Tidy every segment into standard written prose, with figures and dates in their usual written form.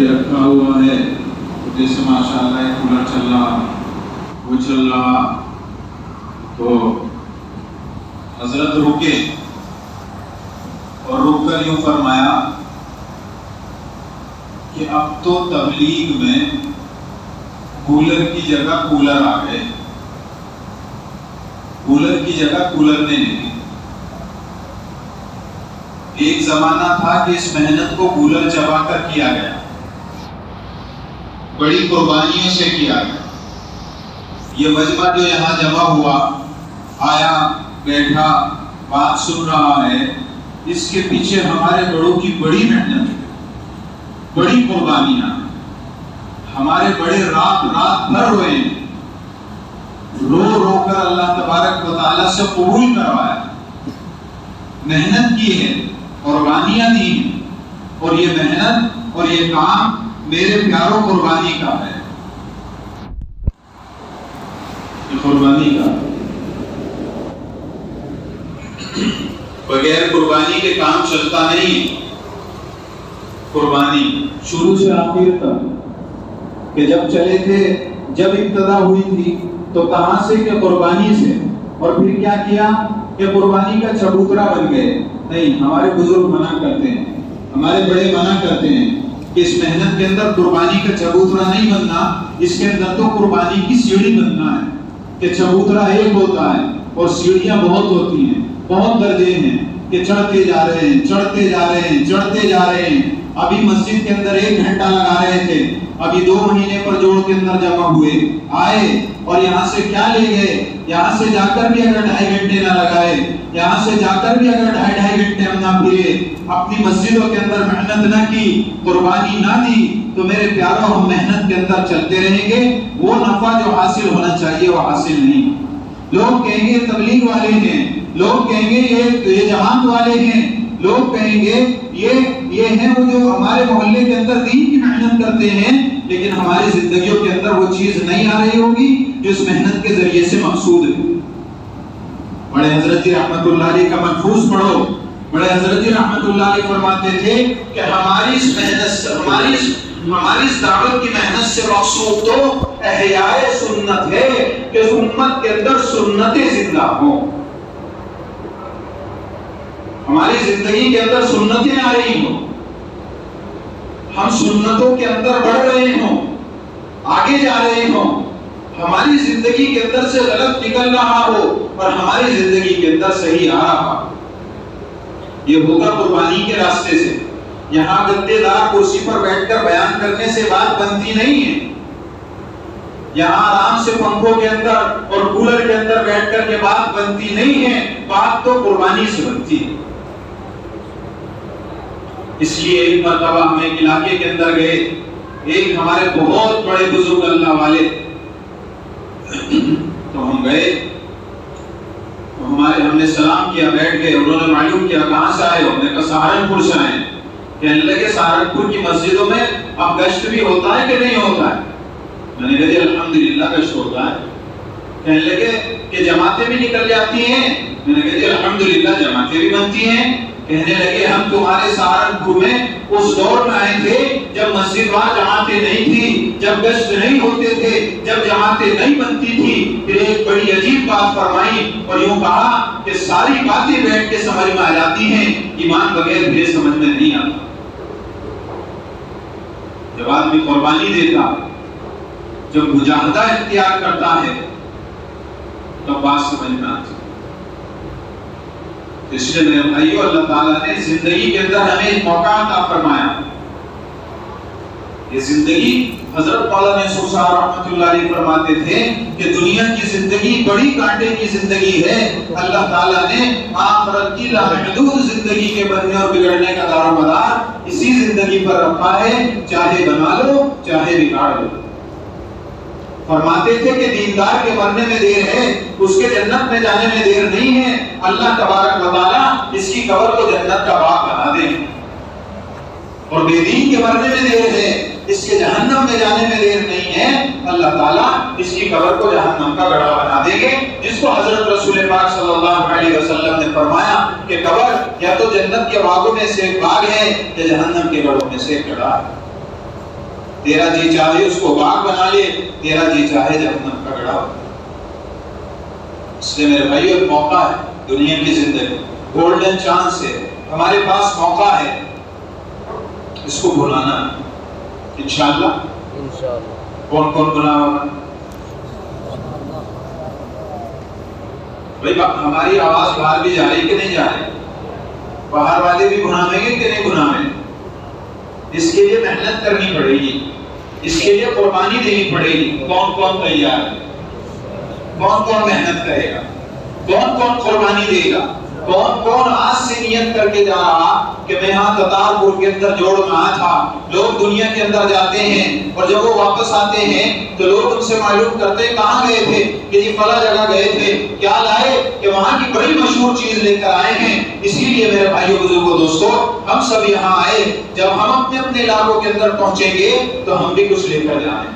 ये रखा हुआ है, तो जैसे माशाअल्लाह कूलर चल रहा, वो चल रहा, तो हजरत रुके और रुक कर यूं फरमाया कि अब तो तबलीग में कूलर की जगह कूलर आ गए, कूलर की जगह कूलर ने ले ली। एक जमाना था कि इस मेहनत को कूलर चबाकर किया गया, बड़ी कुर्बानियों से किया गया। ये मजमा जो यहाँ जमा हुआ, आया बैठा बात सुन रहा है, इसके पीछे हमारे बड़ों की बड़ी मेहनत है, बड़ी कुर्बानियां। हमारे बड़े रात रात भर रोए, रो रो कर अल्लाह तबारक व तआला से कबूल करवाया, मेहनत की है, कुर्बानियां दी हैं, और ये मेहनत और ये काम मेरे प्यारों कुर्बानी का है, ये कुर्बानी का। बगैर कुर्बानी के काम चलता नहीं। कुर्बानी शुरू से आखिर तक कि जब चले थे, जब इब्तदा हुई थी तो कहां से कि कुर्बानी से, और फिर क्या किया कि कुर्बानी का चबूतरा बन गए। नहीं, हमारे बुजुर्ग मना करते हैं, हमारे बड़े मना करते हैं कि इस मेहनत के अंदर कुर्बानी का चबूतरा नहीं बनना, इसके अंदर तो कुर्बानी की सीढ़ी बनना है कि चबूतरा एक होता है और सीढ़ियां बहुत होती हैं, बहुत दर्जे हैं कि चढ़ते जा रहे हैं, चढ़ते जा रहे हैं, चढ़ते जा रहे हैं। अभी मस्जिद के अंदर 1 घंटा लगा रहे थे, अभी 2 महीने पर जोड़ के अंदर जमा हुए, आए और यहाँ से क्या ले गए, यहाँ से जाकर भी अगर 2.5 घंटे ना लगाए, यहाँ से जाकर भी अगर 2.5 घंटे हम ना फिरे, अपनी मस्जिदों के अंदर मेहनत ना की, कुर्बानी ना दी, तो मेरे प्यारों हम मेहनत के अंदर चलते रहेंगे, वो नफा जो हासिल होना चाहिए वो हासिल नहीं। लोग कहेंगे तबलीग वाले हैं, लोग कहेंगे ये जमात वाले हैं, लोग कहेंगे ये हैं वो जो हमारे मोहल्ले के अंदर दीन की मेहनत करते हैं, लेकिन हमारी जिंदगियों के अंदर वो चीज नहीं आ रही होगी जो इस मेहनत के जरिए से मकसूद है। बड़े हजरत जी रहमतुल्लाह अलैह का महफूज पढ़ो। बड़े हजरत जी रहमतुल्लाह अलैह फरमाते थे कि हमारी इस मेहनत से, हमारी इस दावत की मेहनत से मकसूद तो एहयाए सुन्नत है कि उम्मत के अंदर सुन्नतें जिंदा हो, हमारी जिंदगी के अंदर सुन्नतें आ रही हो, हम सुन्नतों के अंदर बढ़ रहे हो, आगे जा रहे हो, हमारी जिंदगी के अंदर से गलत निकल रहा हो और हमारी जिंदगी के अंदर सही आ रहा हो। ये होगा कुर्बानी के रास्ते से। यहाँ गद्देदार कुर्सी पर बैठकर बयान करने से बात बनती नहीं है। यहाँ आराम से पंखों के अंदर और कूलर के अंदर बैठकर के बात बनती नहीं है, बात तो कुर्बानी से बनती है। इसलिए एक मरतबा हम एक इलाके के अंदर गए, एक हमारे बहुत बड़े बुजुर्ग अल्लाह वाले, तो हम गए, तो हमने सलाम किया, बैठ गए। उन्होंने मालूम किया कहां से आए हो, हमने कहा सहारनपुर से आए। कहने लगे सहारनपुर की मस्जिदों में अब गश्त भी होता है कि नहीं होता है? मैंने कहा जी अल्हम्दुलिल्लाह गश्त होता है। कहने लगे कि जमातें भी निकल जाती हैं? मैंने कहा जी अल्हम्दुलिल्लाह जमातें भी बनती हैं। कहने लगे हम तुम्हारे सहारनपुर में उस दौर में आए थे जब मस्जिद वहां जमातें नहीं थी, जब गश्त नहीं होते थे, जब जमातें नहीं बनती थी। फिर एक बड़ी अजीब बात फरमाई और यूं कहा कि सारी बातें बैठ के समझ में आ जाती हैं, ईमान बगैर भी समझ में नहीं आता। जब आदमी कुर्बानी देता, जब मुजाहिदा इख्तियार करता है, तब बात समझ में आती है। इसलिए मेरे भाइयों, अल्लाह ताला ने जिंदगी के अंदर हमें एक मौका अता फरमाया। ये जिंदगी हजरत मौलाना यूसुफ साहब रहमतुल्लाह अलैह फरमाते थे कि दुनिया की जिंदगी बड़ी कांटे की जिंदगी है। अल्लाह ताला ने आखिरत की लामहदूद जिंदगी के बनने और बिगड़ने का दारोमदार इसी जिंदगी पर रखा है, चाहे बना लो चाहे बिगाड़ लो। फरमाते थे कि दीनदार के मरने में देर है, उसके जन्नत में जाने में देर नहीं है। अल्लाह तबारक व तआला इसकी कब्र को जन्नत का बाग बना दे, और बेदीन के मरने में देर है, इसके जहन्नम में जाने में देर नहीं है। अल्लाह ताला इसकी कब्र को जहन्नम का गड्ढा बना देंगे, जिसको हजरत रसूल पाक सल्लल्लाहु अलैहि वसल्लम ने फरमाया कि कब्र या तो जन्नत के बागों में से एक बाग है या जहन्नम के गड्ढों में से एक गड्ढा है। तेरा जी चाहे उसको बाग बना ले, तेरा जी चाहे जहन्नम का गड़ा। इसलिए मेरे भाइयों, एक मौका है दुनिया की जिंदगी, गोल्डन चांस है, हमारे पास मौका है, इसको भुलाना इंशाअल्लाह। कौन कौन बुला होगा भाई? हमारी आवाज बाहर भी जा रही कि नहीं जा रही? बाहर वाले भी भुनावेंगे कि नहीं भुनावेंगे? इसके लिए मेहनत करनी पड़ेगी, इसके लिए कुर्बानी देनी पड़ेगी। कौन कौन तैयार है? कौन कौन मेहनत करेगा? कौन कौन कुर्बानी देगा? कौन कौन आज से नियत करके जा रहा कि मैं यहाँ कतारपुर के अंदर जोड़ में आया था। लोग दुनिया के अंदर जाते हैं और जब वो वापस आते हैं तो लोग उनसे मालूम करते हैं कहाँ गए थे, कि जी फला जगह गए थे, क्या लाए, कि वहाँ की बड़ी मशहूर चीज लेकर आए हैं। इसीलिए मेरे भाइयों बुजुर्गों दोस्तों, हम सब यहाँ आए, जब हम अपने अपने इलाकों के अंदर पहुंचेंगे तो हम भी कुछ लेकर जाएं।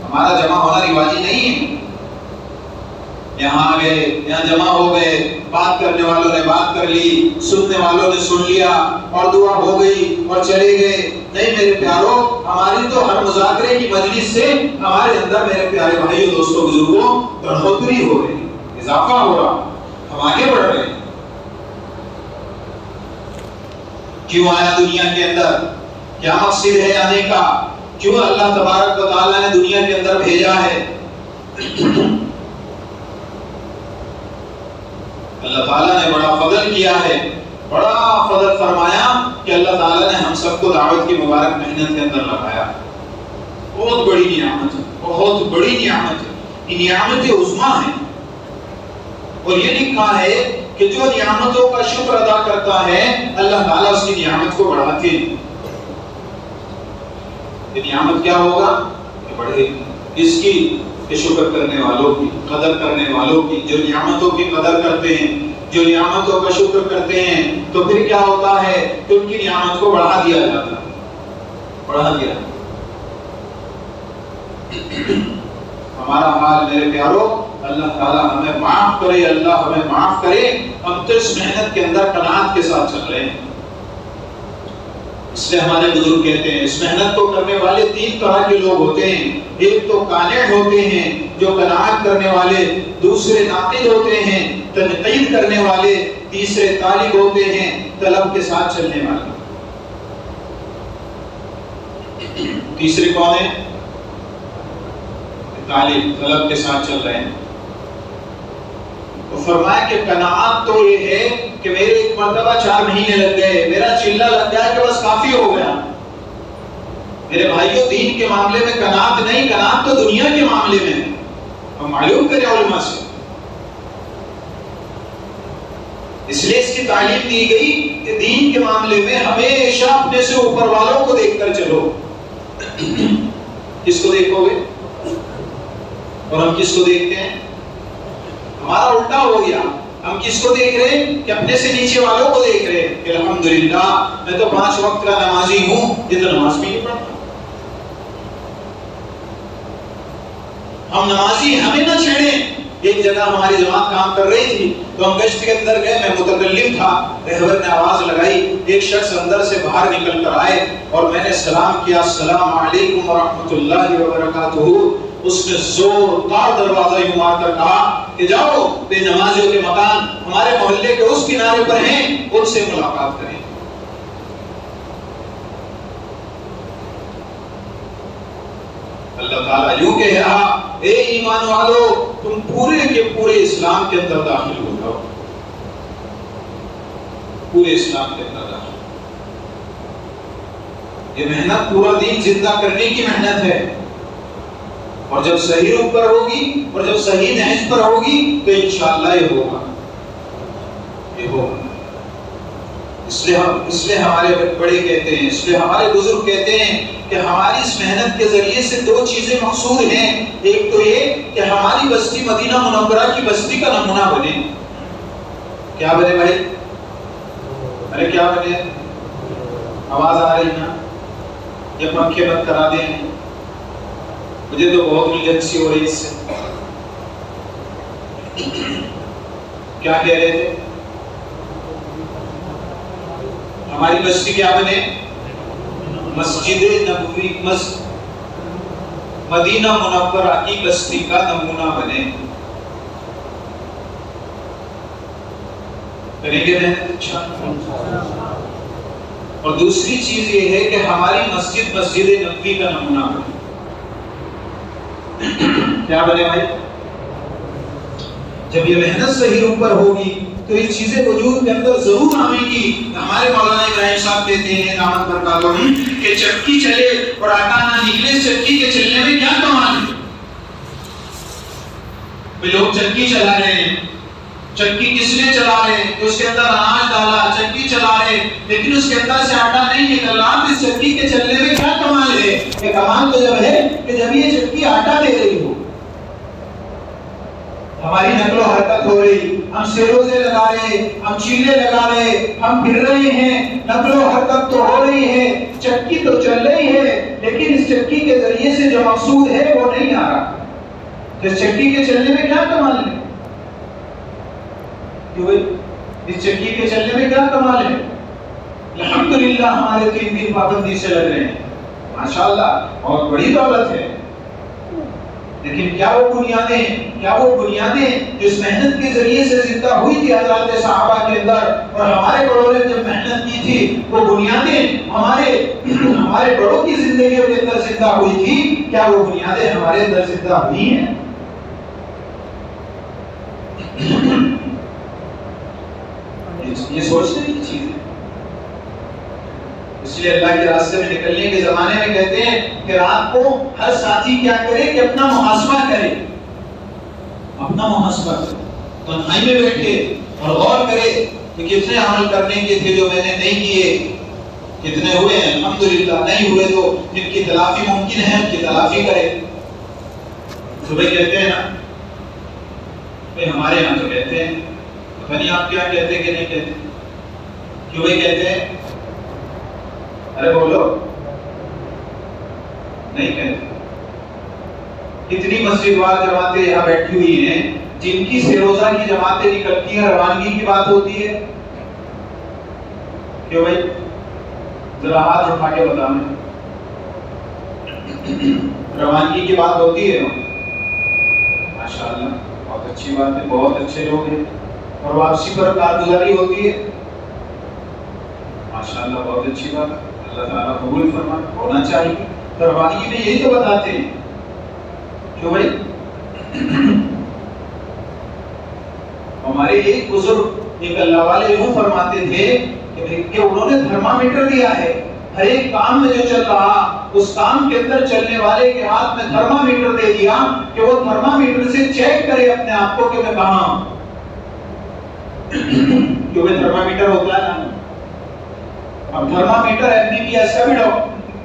हमारा जमा होना रिवाजी नहीं है। यहाँ आ गए, यहाँ जमा हो गए, बात करने वालों ने बात कर ली, सुनने वालों ने सुन लिया और दुआ हो गई और चले गए। नहीं मेरे प्यारों, हमारी तो हर मुज़ाकरे की मजलिस से हमारे अंदर मेरे प्यारे भाइयों दोस्तों बुजुर्गों बढ़ोतरी हो रही, इजाफा हो रहा, हम आगे बढ़ रहे हैं। क्यों आया दुनिया के अंदर? क्या मकसद है आने का? क्यों अल्लाह तबारक व तआला ने दुनिया के अंदर भेजा है? अल्लाह ताला ने बड़ा फजल किया है, बड़ा फजल फरमाया कि अल्लाह ताला ने हम सबको दावत की मुबारक मेहनत के अंदर लगाया। बहुत बड़ी नियामत है, बहुत बड़ी नियामत है, ये नियामत उज़्मा है। और ये लिखा है कि जो नियामतों का शुक्र अदा करता है अल्लाह ताला उसकी नियामत को बढ़ाते हैं। ये नियामत क्या होगा? ये बढ़ेगी। इसकी के शुक्र करने वालों की, कदर करने वालों की, जो नियामतों की कदर करते हैं, जो नियामतों का शुक्र करते हैं, तो फिर क्या होता है कि उनकी नियामत को बढ़ा दिया जाता है, बढ़ा दिया। हमारा हाल मेरे प्यारों, अल्लाह ताला हमें माफ करे, अल्लाह हमें माफ करे। हम तो इस मेहनत के अंदर कनात के साथ चल रहे हैं। इसलिए हमारे बुजुर्ग कहते हैं इस मेहनत को करने वाले तीन तरह के लोग होते हैं। एक तो कानिअ होते हैं जो कनाअत करने वाले, दूसरे नाक़िद होते हैं तनक़ीद करने वाले, तीसरे तालिब होते हैं तलब के साथ चलने वाले। तीसरे कौन है? तालिब, तलब के साथ चल रहे हैं। तो फरमाया कि कनाअत तो ये है कि मेरे एक मर्तबा 4 महीने लग गए, मेरा चिल्ला लग गया कि बस काफी हो गया। मेरे भाइयों, दीन के मामले में कनाअत नहीं, कनाअत तो दुनिया के मामले में है। हम मालूम करें उलमा से, इसलिए इसकी तालीम दी गई कि दीन के मामले में हमेशा अपने से ऊपर वालों को देखकर चलो। किसको देखोगे? और हम किसको देखते हैं? हमारा उल्टा हो गया। हम किसको देख रहे हैं? कि अपने से नीचे वालों को देख रहे हैं कि अल्हम्दुलिल्लाह मैं तो 5 वक्त का नमाजी हूं, ये तो नमाज भी नहीं पढ़ता। हम नमाजी, हमें ना छेड़ें। एक जगह हमारी जमात काम कर रही थी तो हम गश्त के अंदर गए, मैं मुतकल्लिम था, रहबर ने आवाज लगाई, एक शख्स अंदर से बाहर निकल कर आए और मैंने सलाम किया, अस्सलाम वालेकुम व रहमतुल्लाहि व बरकातुहू। उसने जोरदार दरवाजा यूं मारकर कहा कि जाओ बेनमाजियों के मकान हमारे मोहल्ले के उस किनारे पर हैं, उनसे मुलाकात करें। अल्लाह ताला यूं कह रहा, ए ईमान वालो, तुम पूरे के पूरे इस्लाम के अंदर दाखिल हो जाओ, पूरे इस्लाम के अंदर दाखिल। ये मेहनत पूरा दिन जिंदा करने की मेहनत है, और जब सही रूप पर होगी और जब सही नहज पर होगी तो इंशाअल्लाह ये होगा, ये होगा। इसलिए हमारे बड़े कहते हैं, इसलिए हमारे बुजुर्ग कहते हैं कि हमारी इस मेहनत के जरिए से 2 चीजें मकसूद हैं। एक तो ये कि हमारी बस्ती मदीना मुनव्वरा की बस्ती का नमूना बने। क्या बने भाई? अरे क्या बने? आवाज आ रही ना? ये पंखे बंद करा दें, मुझे तो बहुत उलझन सी हो रही इससे। क्या कह रहे थे? हमारी बस्ती क्या बने? मस्जिद नबवी मदीना मुनव्वरा की बस्ती का नमूना बने। करेंगे अच्छा। और दूसरी चीज ये है कि हमारी मस्जिद नबवी का नमूना बने। क्या बने भाई? जब ये मेहनत सही रूप पर होगी तो ये चीजें वजूद के अंदर जरूर आएंगी। हमारे मौलाना इब्राहिम साहब कहते हैं दामत बरकातहू कि चक्की चले और आटा ना निकले, चक्की के चलने में क्या कमाल है? लोग चक्की चला रहे हैं, चक्की किसने चला रहे हैं? तो उसके अंदर अनाज डाला, चक्की चला रहे, लेकिन उसके अंदर से आटा नहीं निकल रहा। तो इस चक्की के चलने में क्या कमाल है? ये कमाल तो जब है कि जब ये चक्की आटा दे रही हो, हमारी नकलो हरकत हो रही, हम सेरोजे लगा रहे, हम चीले लगा रहे, हम फिर रहे हैं, नकलो हरकत तो हो रही है, चक्की तो चल रही है, लेकिन इस चक्की के जरिए से जो मकसूद है वो नहीं आ रहा। तो इस चक्की के चलने में क्या कमाल है? क्यों? इस चक्की के चलने में क्या कमाल है? अल्हम्दुलिल्लाह हमारे 3 दिन पाबंदी से लग रहे हैं, माशाअल्लाह, बहुत बड़ी दौलत है। लेकिन क्या वो बुनियादें जिस मेहनत के जरिए से जिंदा हुई थी हज़रात सहाबा के अंदर, और हमारे बड़ों ने जब मेहनत की थी, वो बुनियादें हमारे बड़ों की जिंदगी के अंदर जिंदा हुई थी, क्या वो बुनियादें हमारे अंदर जिंदा हुई हैं? ये सोचने की चीज है। इसलिए अल्लाह के रास्ते में निकलने के जमाने में कहते हैं कि रात को हर साथी क्या करे कि अपना मुहासबा करे, अपना मुहासबा करे, तन्हाई में बैठे और गौर करे कि कितने अमल करने के थे जो मैंने नहीं किए, कितने हुए हैं अल्हम्दुलिल्लाह, नहीं हुए तो जिनकी तलाफी मुमकिन है उनकी तलाफी करे। सुबह कहते हैं ना भाई, हमारे यहाँ तो कहते हैं, पता नहीं आप क्या कहते हैं कि नहीं कहते, क्यों भाई कहते हैं? अरे बोलो, नहीं कहते। इतनी मस्जिदवार जमातें यहाँ बैठी हुई हैं जिनकी सेरोजा की जमातें निकलती हैं, रवानगी की बात होती है, क्यों भाई? जरा हाथ उठा के बताओ, रवानगी की बात होती है? माशाअल्लाह, बहुत अच्छी बात है, बहुत अच्छे लोग हैं। और वापसी पर कारगुजारी होती है, माशाअल्लाह, बहुत अच्छी बात है, अल्लाह ताला कबूल फरमाए, होना चाहिए। तो रवानगी में यही तो बताते हैं, क्यों भाई? हमारे एक बुजुर्ग, एक अल्लाह वाले यूं फरमाते थे कि उन्होंने थर्मामीटर दिया है, हर एक काम में जो चल रहा उस काम के अंदर चलने वाले के हाथ में थर्मामीटर दे दिया कि वो थर्मामीटर से चेक करे अपने आप को कि मैं कहां हूं। क्योंकि थर्मामीटर होता है ना, अब थर्मामीटर एमबीबीएस का भी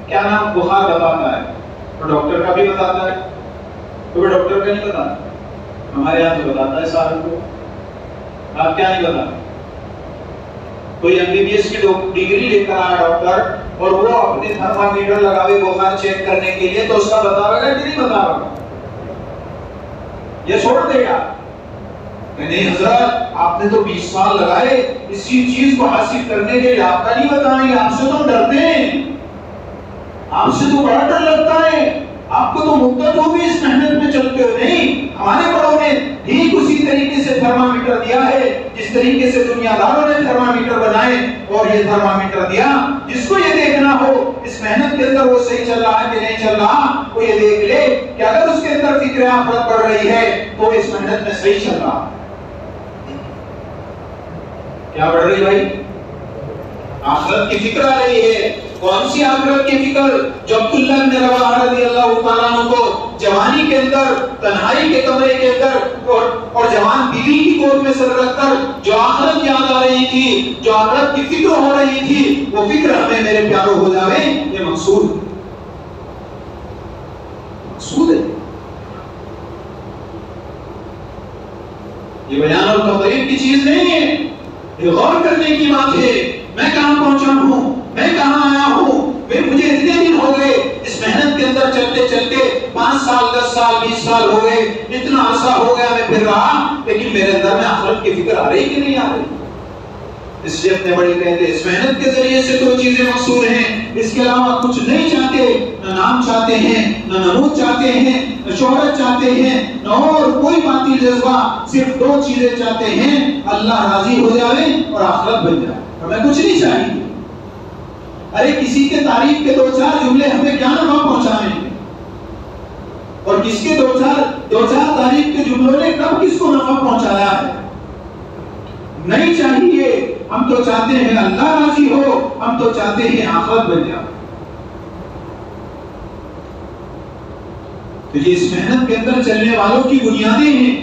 क्या नाम बुखार बताता है, तो डॉक्टर का भी बताता है, तो डॉक्टर का नहीं बताता, हमारे यहाँ तो बताता है सारों को। आप क्या नहीं बताते? कोई एमबीबीएस की डिग्री लेकर आया डॉक्टर और वो अपने थर्मामीटर लगावे बुखार चेक करने के लिए, तो उसका बतावेगा कि नहीं बतावेगा? ये छोड़ देगा नहीं हजरत, आपने तो 20 साल लगाए इसी चीज को हासिल करने के लिए, आपका नहीं बताएंगे, आपसे तो डरते हैं, आपसे तो बड़ा डर लगता है, आपको तो मुद्दत होगी इस मेहनत में चलते हुए। नहीं, हमारे बड़ों ने ठीक उसी तरीके से थर्मामीटर दिया है जिस तरीके से दुनियादारों ने थर्मामीटर बनाए, और ये थर्मामीटर दिया जिसको ये देखना हो इस मेहनत के अंदर वो सही चल रहा है कि नहीं चल रहा, वो ये देख ले कि अगर उसके अंदर फिक्र आखिरत बढ़ रही है तो इस मेहनत में सही चल रहा। क्या बढ़ रही भाई? आखिरत की फिक्र आ रही है। कौन सी आखिरत की फिक्र? जो अब्दुल्लाह इब्न रवाहा रज़ियल्लाहु ताला अन्हु को जवानी के अंदर तन्हाई के कमरे के अंदर और जवान बीवी की गोद में सर रखकर जो आखिरत याद आ रही थी, जो आखिरत की फिक्र हो रही थी, वो फिक्र हमें मेरे प्यारो हो जावे, ये मकसूद है। ये बयान और तकरीर की चीज नहीं है, ये गौर करने की बात है। मैं कहां पहुंचा हूं, मैं कहां आया हूं, मुझे इतने दिन हो गए इस मेहनत के अंदर चलते चलते, 5 साल 10 साल 20 साल हो गए, इतना अरसा हो गया मैं फिर रहा, लेकिन मेरे अंदर में आखिरत की फिक्र आ रही कि नहीं आ रही? इसलिए अपने बड़े कहते इस मेहनत के जरिए से तो चीजें मकसूद हैं, इसके अलावा कुछ नहीं चाहते, न नाम चाहते हैं, न नमूद चाहते हैं, न शोहरत चाहते हैं, न और कोई बाती जज्बा, सिर्फ दो चीजें चाहते हैं, अल्लाह राजी हो जाए और आखिरत बन जाए, हमें कुछ नहीं चाहिए। अरे किसी के तारीफ के दो चार जुमले हमें क्या नफा पहुंचाएंगे, और किसके दो चार तारीफ के जुमलों ने कब किसको नफा पहुंचाया है? नहीं चाहिए। हम तो चाहते हैं अल्लाह राजी हो, हम तो चाहते हैं आखिरत बन जाए। तो ये इस मेहनत के अंदर चलने वालों की बुनियादें हैं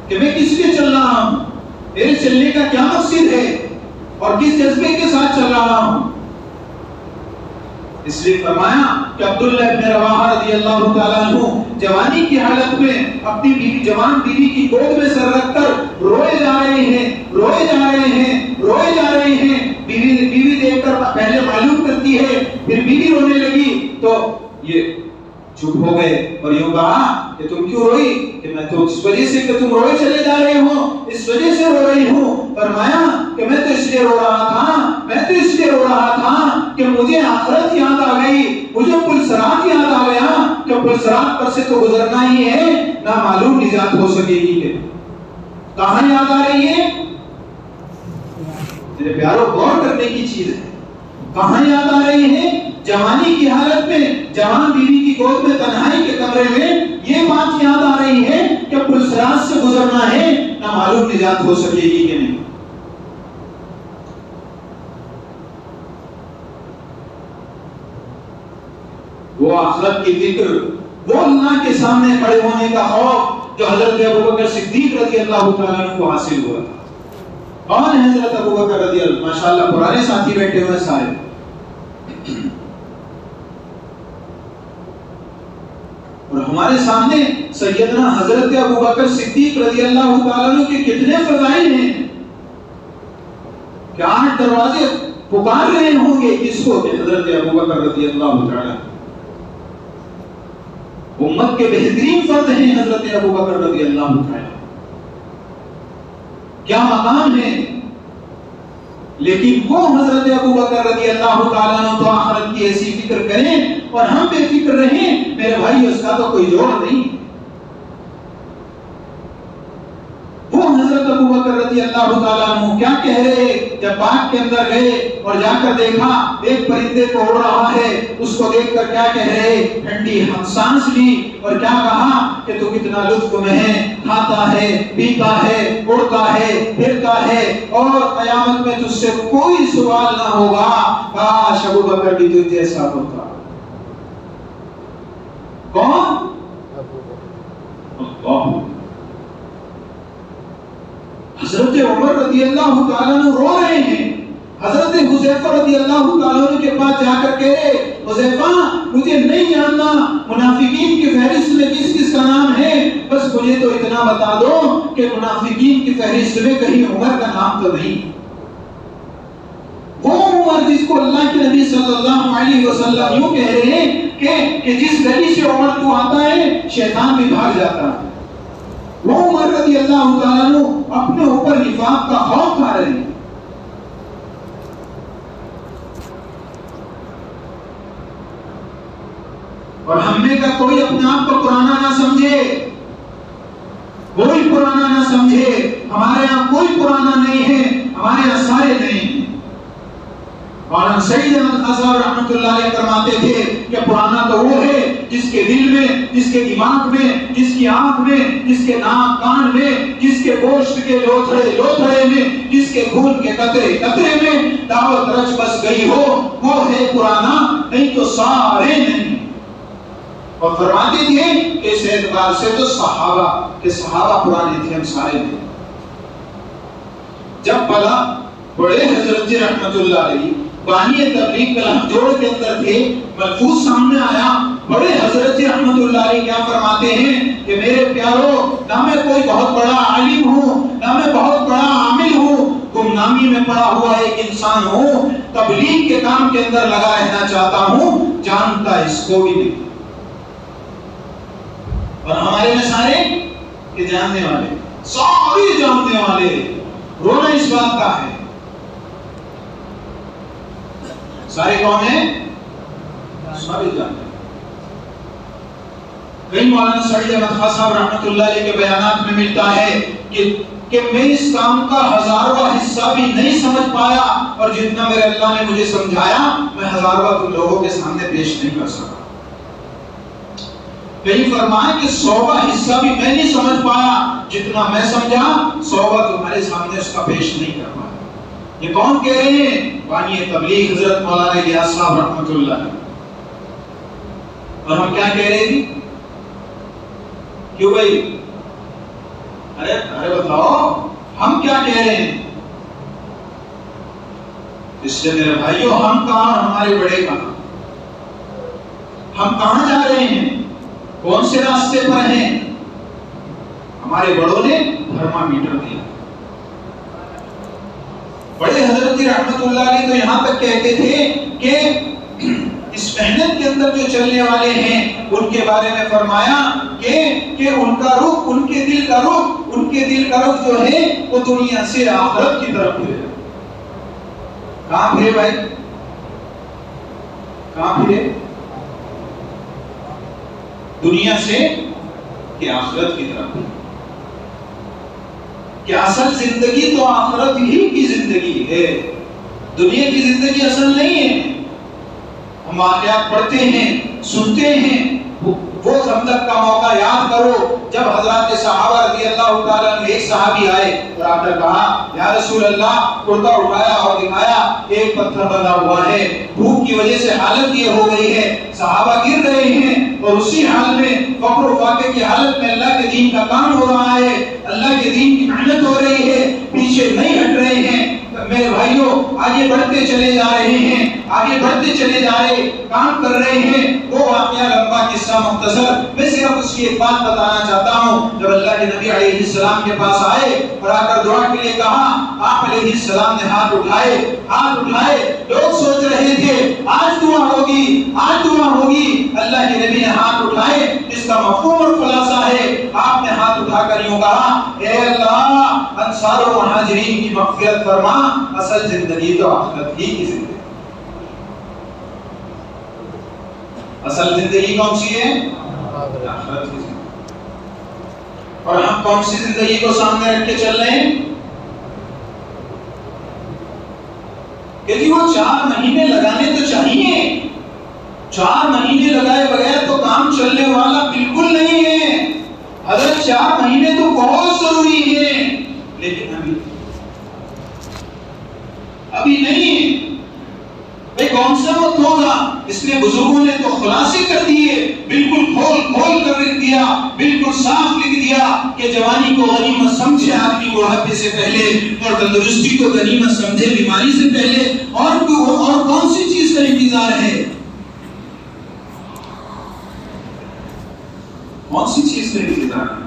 कि मैं किस लिए चल रहा हूं, मेरे चलने का क्या मकसद है और किस जज्बे के साथ चल रहा हूं। इसलिए फरमाया कि अब्दुल्लाह इब्न रवाहा रज़ियल्लाहु ताला अन्हु जवानी की हालत में अपनी बीवी, जवान बीवी की गोद में सर रखकर रोए जा रहे हैं, रोए जा रहे हैं, रोए जा रहे हैं। बीवी देखकर पहले मालूम करती है, फिर बीवी रोने लगी तो ये चुप हो गए और यूं कहा कि तुम क्यों रोई? कि मैं तो इस वजह से कि तुम रोए चले जा रहे हो, इस वजह से रो रही हूं। फरमाया कि मैं तो इसलिए रो रहा था, मैं तो इसलिए रो रहा था कि मुझे आखिरत याद आ गई, मुझे पुलसरात याद आ गया कि पुलसरात पर से तो गुजरना ही है, ना मालूम निजात हो सकेगी। कहां याद आ रही है? मेरे प्यारों, गौर करने की चीज है। कहां याद आ रही है? जवानी की हालत में, जवान बीवी की गोद में तन्हाई के कमरे में ये बात याद आ रही है कि पुलसरात से गुजरना है, ना मालूम निजात हो सकेगी कि नहीं। वो आखिरत की फिक्र, वो अल्लाह के सामने खड़े होने का खौफ जो हजरत अबू बकर सिद्दीक रज़ियल्लाहु ताला अन्हु को हासिल हुआ था। कौन है हजरत अबू बकर रज़ियल्लाहु? माशाअल्लाह पुराने साथी बैठे हुए सारे। और हमारे सामने सैयदना हजरत अबू बकर सिद्दीक रज़ियल्लाहु ताला अन्हु के कितने फज़ाइल हैं। क्या 8 दरवाजे पुकार रहे होंगे किसको? हजरत अबू बकर रज़ियल्लाहु ताला। उम्मत के बेहतरीन फर्द हैं हजरत अबू बकर रज़ियल्लाहु ताला। क्या मकाम है। लेकिन वो हजरत अबू बकर रज़ियल्लाहु ताला अन्हु तो आखिरत की ऐसी फिक्र करें और हम बेफिक्र रहें, मेरे भाई उसका तो कोई जोड़ नहीं। वो हजरत अबू बकर रज़ियल्लाहु ताला अन्हु क्या कह रहे, जब बाग के अंदर गए और जाकर देखा एक परिंदे को उड़ रहा है, उसको देखकर क्या कह रहे, ठंडी सांस ली और क्या कहा कि तू कितना लुत्फ में है, खाता है, पीता है, उड़ता है, फिरता है और कयामत में तुझसे कोई सवाल ना होगा। काश अबू बकर भी तुझ जैसा होता। कौन? अल्लाह। हजरत उमर रज़ियल्लाहु ताला अन्हु रो रहे हैं। हजरत हुज़ैफा रज़ियल्लाहु ताला अन्हु के पास जाकर कह रहे, हुज़ैफा मुझे नहीं जानना मुनाफिकीन की फहरिस्त में किस किस का नाम है, बस मुझे तो इतना बता दो कि मुनाफिकीन की फहरिस्त में कहीं उमर का नाम तो नहीं। वो उमर जिसको अल्लाह के नबी सल्लल्लाहु अलैहि वसल्लम यूं कह रहे हैं कि जिस गली से उमर तू आता है शैतान भी भाग जाता है। वो उमर रज़ियल्लाहु ताला अन्हु अपने ऊपर निफाक का खौफ खा रहे हैं। और हमने का कोई अपने आप को पुराना ना समझे, कोई पुराना ना समझे। हमारे यहाँ कोई पुराना नहीं है, हमारे यहाँ सारे नए हैं। और सईद अहमद ख़ज़ार रहमतुल्लाह अलैह फरमाते थे कि पुराना तो वो है जिसके दिल में, जिसके दिमाग में, जिसकी आंख में, जिसके नाक कान में, जिसके गोश्त के लोथड़े में, जिसके खून के कतरे कतरे में दावत रच बस गई हो, वो है पुराना, नहीं तो सारे नहीं। और फरमाते थे कि इस एतबार से तो सहाबा पुराने थे, हम सारे थे। जब भला बड़े हजरत जी रहमतुल्लाह अलैह बानी तबलीग कलम जोड़ के अंदर थे, महफूज सामने आया, बड़े हजरत जी रहमतुल्लाह अलैह क्या फरमाते हैं कि मेरे प्यारो, ना मैं कोई बहुत बड़ा आलिम हूँ, ना मैं बहुत बड़ा आमिल हूँ, गुमनामी में पड़ा हुआ एक इंसान हूँ, तबलीग के काम के अंदर लगा रहना चाहता हूँ, जानता इसको भी नहीं। और हमारे में सारे के जानने वाले, सारे जानने वाले, रोना इस बात का है सारे कौन है? सारे जानते हैं। कई मौलाना सईद अहमद खान साहब रहमतुल्लाह अलैह के बयानात में मिलता है कि मैं इस काम का हजारवां हिस्सा भी नहीं समझ पाया, और जितना मेरे अल्लाह ने मुझे समझाया मैं हजारवां तुम लोगों के सामने पेश नहीं कर सका। कहीं फरमाया कि 100वां हिस्सा भी मैं नहीं समझ पाया, जितना मैं समझा 100वां तुम्हारे सामने उसका पेश नहीं कर पाया। ये कौन कह रहे हैं? बानी तबलीग हजरत मौलाना इलियास साहब रहमतुल्लाह। और हम क्या कह रहे थे? क्यों भाई? अरे बताओ हम क्या कह रहे हैं? इसलिए मेरे भाइयों, हम कहां और हमारे बड़े कहां? हम कहां जा रहे हैं? कौन से रास्ते पर हैं? हमारे बड़ों ने थर्मामीटर दिया। बड़े हजरत रहमतुल्लाह अलैह तो यहां तक कहते थे कि इस मेहनत के अंदर जो चलने वाले हैं उनके बारे में फरमाया कि उनका रुख, उनके दिल का रुख जो है वो दुनिया से आखिरत की तरफ फिरे। कहां फिरे भाई? कहां फिरे? दुनिया से कि आखिरत की तरफ। कि असल जिंदगी तो आखिरत ही की जिंदगी है, दुनिया की जिंदगी असल नहीं है। हम वाक़यात पढ़ते हैं, सुनते हैं, वो ज़मज़म का मौका याद करो जब हज़रत सहाबा रज़ियल्लाहु ताला अन्हु एक सहाबी आए और आकर कहा, या रसूल अल्लाह, कुर्ता उठाया और दिखाया एक पत्थर बंधा हुआ है, भूख की वजह से हालत ये हो गई है, सहाबा गिर रहे हैं और उसी हाल में फक्र और फाके की हालत में अल्लाह के दीन का काम हो रहा है, अल्लाह के दीन की मेहनत हो रही है, पीछे नहीं हट रहे हैं। मेरे भाइयों, आगे बढ़ते चले जा रहे हैं, आगे बढ़ते चले जा रहे, काम कर रहे हैं। वो वाकया लंबा किस्सा मुख्तसर, मैं सिर्फ उसकी एक बात बताना चाहता हूँ। जब अल्लाह के नबी अलैहिस्सलाम के पास आए और आकर दुआ के लिए कहा, आप अलैहिस्सलाम ने हाथ उठाए। लोग सोच रहे थे आज दुआ होगी, आज दुआ होगी। अल्लाह के नबी ने हाथ उठाए। इसका मफ़हूम और खुलासा है, आपने हाथ उठाकर यूं कहा, ए अल्लाह, अंसार और मुहाजिरीन की मग़फ़िरत फरमा, असल जिंदगी तो आखिरत ही की जिंदगी। असल जिंदगी कौन सी है? आखिरत की जिंदगी। और हम कौन सी जिंदगी को सामने रख के चल रहे हैं? यदि वो 4 महीने लगाने तो चाहिए, 4 महीने लगाए बगैर तो काम चलने वाला बिल्कुल नहीं है। अगर 4 महीने तो बहुत जरूरी है, लेकिन अभी नहीं है। भाई कौन सा वक्त होगा? इसलिए बुजुर्गों ने तो खुलासे कर दिए, बिल्कुल खोल कर लिख दिया, बिल्कुल साफ लिख दिया कि जवानी को गनीमत समझे आदमी बुढ़ापे से पहले, और तंदुरुस्ती को गनीमत समझे बीमारी से पहले। और कौन सी चीज का इंतजार है? कौन सी चीज का इंतजार है?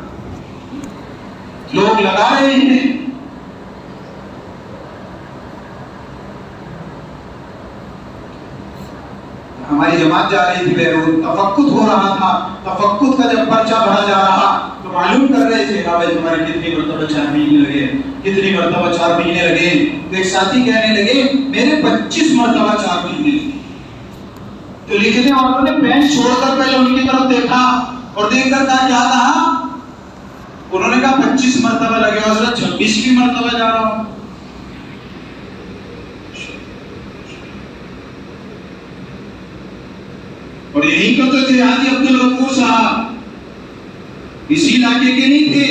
लोग लगा रहे हैं। हमारी जमात जा रही थी बेरूत, तफक्कुत हो रहा था। तफक्कुत का जब पर्चा भरा जा रहा तो मालूम कर रहे थे, हाँ भाई तुम्हारे कितनी मरतबा 4 महीने लगे, कितनी मरतबा 4 महीने लगे। तो एक साथी कहने लगे मेरे 25 मरतबा 4 महीने लगे। तो लिखने वालों ने पेन छोड़कर पहले उनकी तरफ देखा और देखकर क्या कहा? उन्होंने कहा 25 मरतबा लगे, हज़रत 26वीं मरतबा जा रहा हूं। और यही कहते थे हाजी अब्दुल गफूर साहब, इसी इलाके के नहीं थे,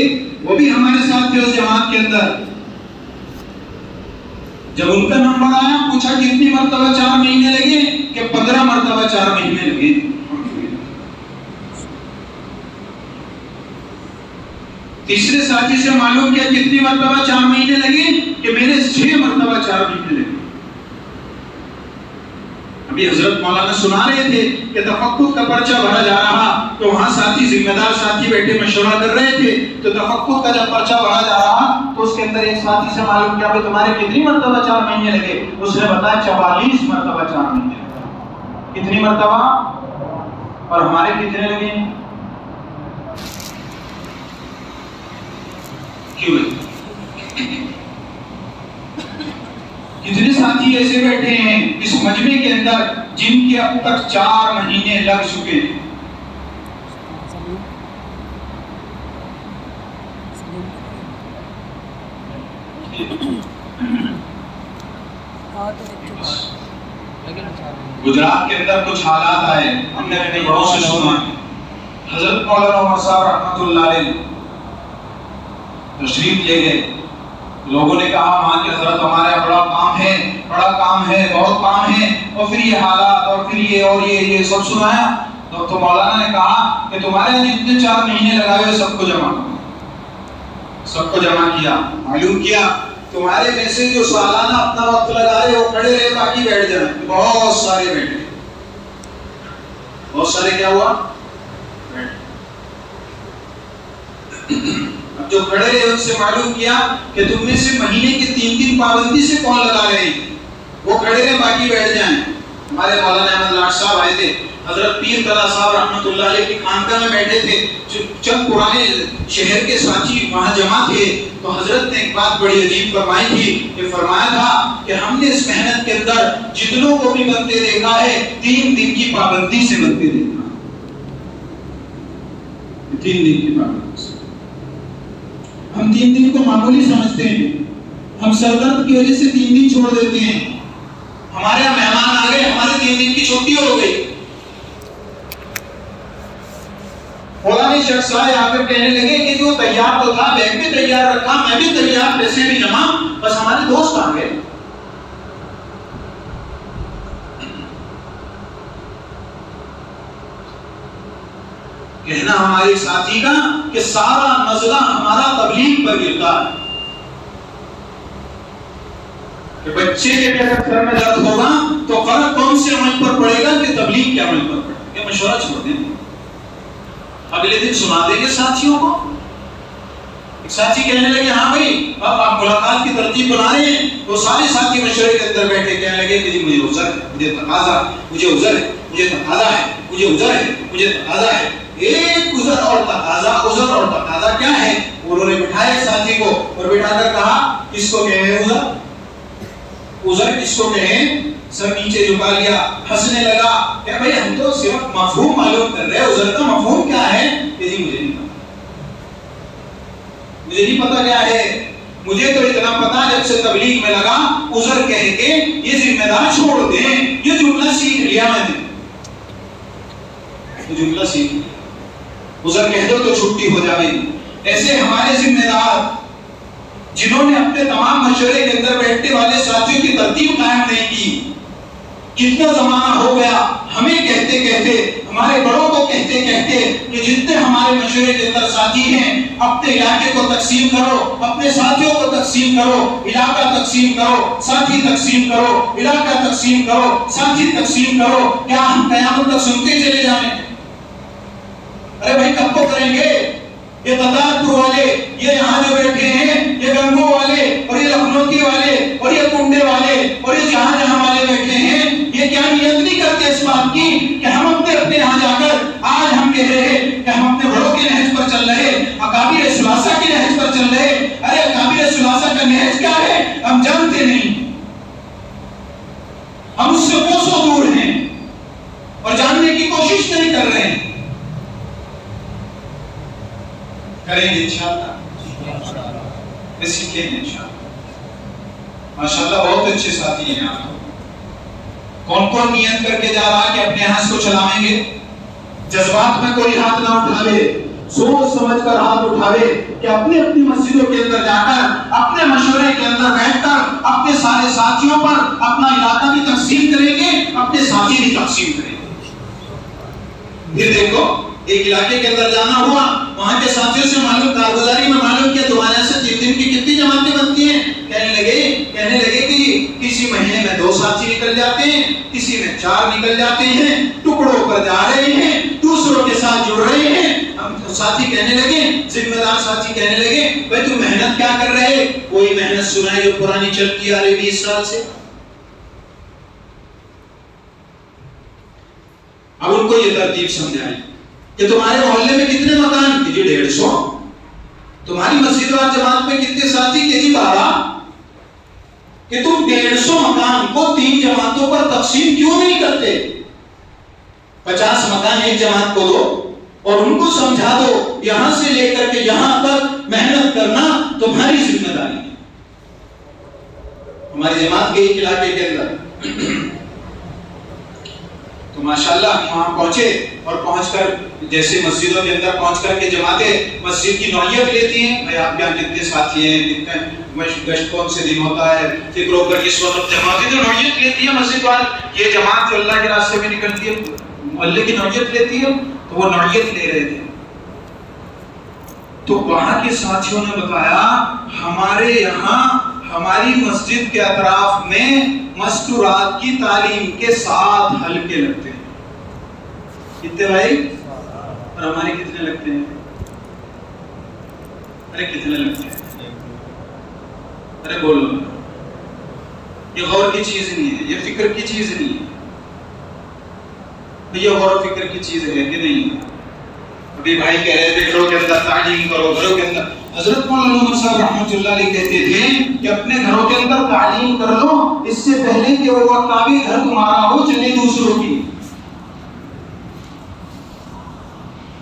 वो भी हमारे साथ थे उस जमात के अंदर। जब उनका नंबर आया, पूछा कितनी मरतबा 4 महीने लगे, कि 15 मरतबा 4 महीने लगे। तीसरे साथी से मालूम किया कितनी मरतबा 4 महीने लगे, कि मेरे 6 मरतबा 4 महीने लगे। अभी हजरत मौलाना सुना रहे थे कि तफक्कुर का पर्चा भरा जा रहा, तो वहां साथी, जिम्मेदार साथी बैठे मशवरा कर रहे थे। तो तफक्कुर का जब पर्चा भरा जा रहा तो उसके अंदर एक साथी से मालूम किया, भाई तुम्हारे कितनी मरतबा 4 महीने लगे? उसने बताया 44 मरतबा 4 महीने लगे। कितनी मरतबा? और हमारे कितने लगे? क्यों कितने साथी ऐसे बैठे हैं इस मजमे के अंदर जिनके अब तक 4 महीने लग चुके हैं। गुजरात के अंदर कुछ हालात आए, हमने अपने बड़ों से सुना। हजरत मौलाना उमर साहब रहमतुल्लाह अलैह तशरीफ ले गए। लोगों ने कहा मान के हजरत हमारा बड़ा काम है, बहुत काम है, और फिर ये हालात और फिर ये और ये सब सुनाया। तो मौलाना ने कहा कि तुम्हारे जितने 4 महीने लगाए हुए सबको जमा किया। मालूम किया तुम्हारे में से जो सालाना अपना वक्त लगा रहे वो खड़े रहे, बाकी बैठ जाए। बहुत सारे बैठे, बहुत सारे क्या हुआ अब जो खड़े रहे उनसे मालूम किया कि तुम में से महीने के 3 पाबंदी से कौन लगा रहे हैं, वो खड़े रहे बाकी बैठ जाएं। हमारे मौलाना अहमद लाट साहब आए थे, हजरत पीर तला साहब रहमतुल्लाह अलैह की खानका में बैठे थे। चंद पुराने शहर के साथी वहां जमा थे, तो हजरत ने एक बात बड़ी अजीब फरमाई थी कि फरमाया था कि हमने इस मेहनत के अंदर जितनों को भी बनते देखा है 3 दिन की पाबंदी से बनते देखा। 3 दिन की पाबंदी से हम 3 दिन को मामूली समझते हैं, हम सरदर्द की वजह से 3 दिन छोड़ देते हैं। हमारे यहाँ मेहमान आ गए, हमारे 3 दिन की छुट्टी हो गई। फलाने शख्स आए आकर कहने लगे कि जो तैयार तो था, बैग भी तैयार रखा, मैं भी तैयार, पैसे भी जमा, बस हमारे दोस्त आ गए। कहना हमारे साथी का कि सारा मसला हमारा तबलीग पर गिरता है कि बच्चे के अगर सर में दर्द होगा तो फर्क कौन से अमल पर पड़ेगा कि तबलीग के अमल पर पड़ेगा। ये मशवरा छोड़ देंगे, अगले दिन सुना देंगे साथियों को। एक साथी कहने लगे हाँ भाई अब आप मुलाकात की तरतीब बना रहे हैं, तो सारे साथी मशवरे के अंदर बैठे कहने लगे कि मुझे उज़र है, मुझे तकाज़ा, मुझे उज़र है, मुझे तकाज़ा है, मुझे उज़र है, मुझे तकाज़ा है। एक उज़र और तकाज़ा क्या है? उन्होंने बिठाया साथी को और बिठाकर कहा किसको कहे उज़र किसको कहे? सर नीचे झुका लिया, हंसने लगा क्या भाई हम तो सिर्फ मफहूम मालूम कर रहे हैं, उज़र का मफहूम क्या है? जी मुझे नहीं पता क्या है, मुझे तो इतना पता जब से तबलीग में लगा उज़र कह के ये जिम्मेदार छोड़ दें, ये जुमला सीख लिया मैंने, ये जुमला सीख लिया, उज़र कह दो तो छुट्टी हो जाएगी। ऐसे हमारे जिम्मेदार जिन्होंने अपने तमाम मशवरे के अंदर बैठने वाले साथियों की तरतीब कायम नहीं की, कितना जमाना हो गया हमें कहते कहते, हमारे बड़ों को कहते कहते कि जितने हमारे मशवरे के अंदर साथी हैं अपने इलाके को तकसीम करो, अपने साथियों को तकसीम करो, इलाका तकसीम करो, साथी तकसीम करो, इलाका तकसीम करो, साथी तकसीम करो। क्या हम क़यामत तक सुनते चले जाएं? अरे भाई कब को करेंगे? ये तदारपुर वाले, ये यहाँ जो बैठे हैं, ये गंगो वाले और ये लखनौती वाले और ये कुंडे वाले और ये जहाँ जहाँ वाले बैठे हैं, ये क्या नियत नहीं करते इस बात की कि हम अपने यहाँ जाकर आज हम कह रहे हैं कि हम अपने बड़ों के नहज पर चल रहे, अकाबिर सुलासा के नहज पर चल रहे। अरे अकाबिर सुलासा का नहज क्या है हम जानते नहीं, हम उससे कोसों दूर हैं और जानने की कोशिश नहीं कर रहे हैं। करेंगे इंशाअल्लाह, सीखेंगे इंशाअल्लाह। माशाअल्लाह बहुत अच्छे साथी हैं आप। कौन कौन नियत करके जा रहा है कि अपने हाथ को चलाएंगे? जज्बात में कोई हाथ ना उठावे, सोच समझ कर हाथ उठावे कि अपनी अपनी मस्जिदों के अंदर जाकर अपने मशवरे के अंदर बैठकर अपने सारे साथियों पर अपना इलाका भी तकसीम करेंगे, अपने साथी भी तकसीम करेंगे। फिर देखो एक इलाके के अंदर जाना हुआ, वहां के साथियों से मालूम कारगुजारी में मालूम किया तुम्हारे से 3 दिन की कितनी जमातें बनती हैं? कहने लगे कि किसी महीने में 2 साथी निकल जाते हैं, किसी में 4 निकल जाते हैं, टुकड़ों पर जा रहे हैं, दूसरों के साथ जुड़ रहे हैं। हम साथी कहने लगे, जिम्मेदार साथी कहने लगे भाई तुम मेहनत क्या कर रहे? कोई मेहनत सुनाई जो पुरानी चलती आ रही 20 साल से। अब उनको ये तरतीब समझाई कि तुम्हारे मोहल्ले में कितने मकान? जी 150। तुम्हारी मस्जिद और जमात में कितने साथी? जी 12। कि तुम 150 मकान को 3 जमातों पर तकसीम क्यों नहीं करते? 50 मकान एक जमात को दो और उनको समझा दो यहां से लेकर के यहां तक मेहनत करना तुम्हारी जिम्मेदारी है। हमारी जमात के एक इलाके के अंदर तो माशाल्लाह हम वहां पहुंचे और पहुंचकर जैसे मस्जिदों के अंदर पहुंचकर के जमातें मस्जिद की नौयत लेती हैं, भाई आप यहाँ कितने साथी हैं, कितने गश्त कौन से दिन होता है, फिक्र होकर किस वक्त जमातें तो नौयत लेती है मस्जिद वाले, ये जमात जो अल्लाह के रास्ते में निकलती है मोहल्ले की नौयत लेती है, तो वो नौयत ले रहे थे। तो वहां के साथियों ने बताया हमारे यहाँ हमारी मस्जिद के अतराफ में मस्तूरात की तालीम के 7 हल्के लगते हैं। कितने भाई? और हमारे कितने लगते हैं? अरे कितने लगते हैं? अरे बोलो। ये गौर की चीज नहीं है, ये फिक्र की चीज नहीं है। तो ये गौर फिक्र की चीज है कि नहीं? अभी भाई कह रहे थे घरों के अंदर तालीम करो, घरों के अंदर। हजरत मौलाना उमर साहब रहमतुल्लाह अलैह कहते थे कि अपने घरों के अंदर तालीम कर लो, इससे पहले कि वो काबे घर तुम्हारा हो चले दूसरों की।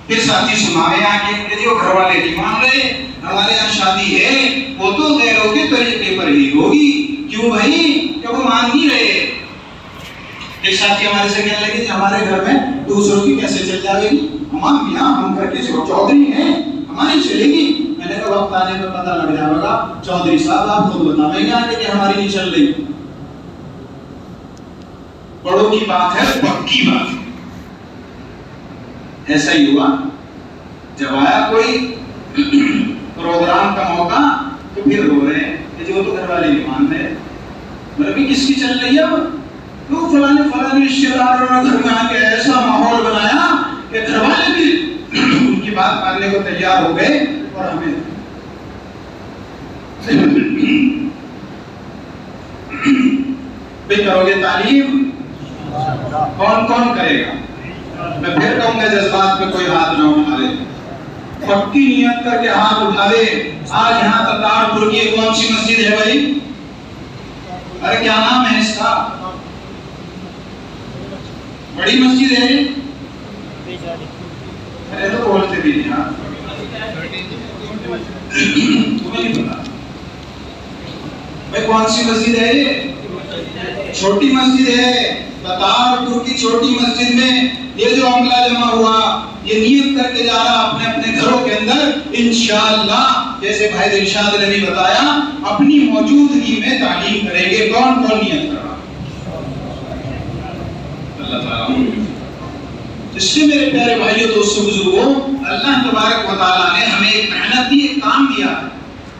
फिर साथी सुनावे आके कि जो घर वाले नहीं मान रहे, हमारे यहाँ शादी है वो तो गैरों के तरीके पर ही होगी। क्यों भाई? कि वो मान नहीं रहे। एक साथी हमारे से कहने लगे हमारे घर में दूसरों की कैसे चल जाएगी, हम यहाँ हम घर के चौधरी हैं, हमारी चलेगी। मैंने कहा वक्त आने पर पता लग जाएगा चौधरी साहब, आप खुद बताएंगे आगे कि हमारी नहीं चल रही। बड़ों की बात है, पक्की बात है। ऐसा ही हुआ जब आया कोई प्रोग्राम का मौका तो फिर रो रहे हैं कि जो तो घर वाले नहीं मान रहे। मतलब किसकी चल रही है? तो फलाने फलाने रिश्तेदारों ने घर में आके ऐसा माहौल बनाया कि घर वाले भी उनकी बात मानने को तैयार हो गए और हमें भी करोगे तालीम? कौन कौन करेगा? मैं फिर कहूंगा जज्बात पे कोई हाथ ना उठावे, पक्की नियत करके हाथ उठावे। आज यहाँ ततारपुर की कौन सी मस्जिद है भाई? अरे क्या नाम है इसका? बड़ी मस्जिद है। अरे तो बोलते भी नहीं यार, तुम्हें नहीं पता भाई कौन सी मस्जिद है ये? छोटी मस्जिद है। ततारपुर की छोटी मस्जिद में ये जो अमला जमा हुआ, ये नियत करके जा रहा अपने अपने घरों के अंदर इंशाअल्लाह, जैसे भाई दिलशाद ने भी बताया, अपनी मौजूदगी में तालीम करेंगे। कौन कौन नियत कर रहा? अल्लाह ताला। इससे मेरे प्यारे भाइयों दोस्तों बुजुर्गों, अल्लाह तबारक व तआला ने हमें एक मेहनत दी, एक काम दिया।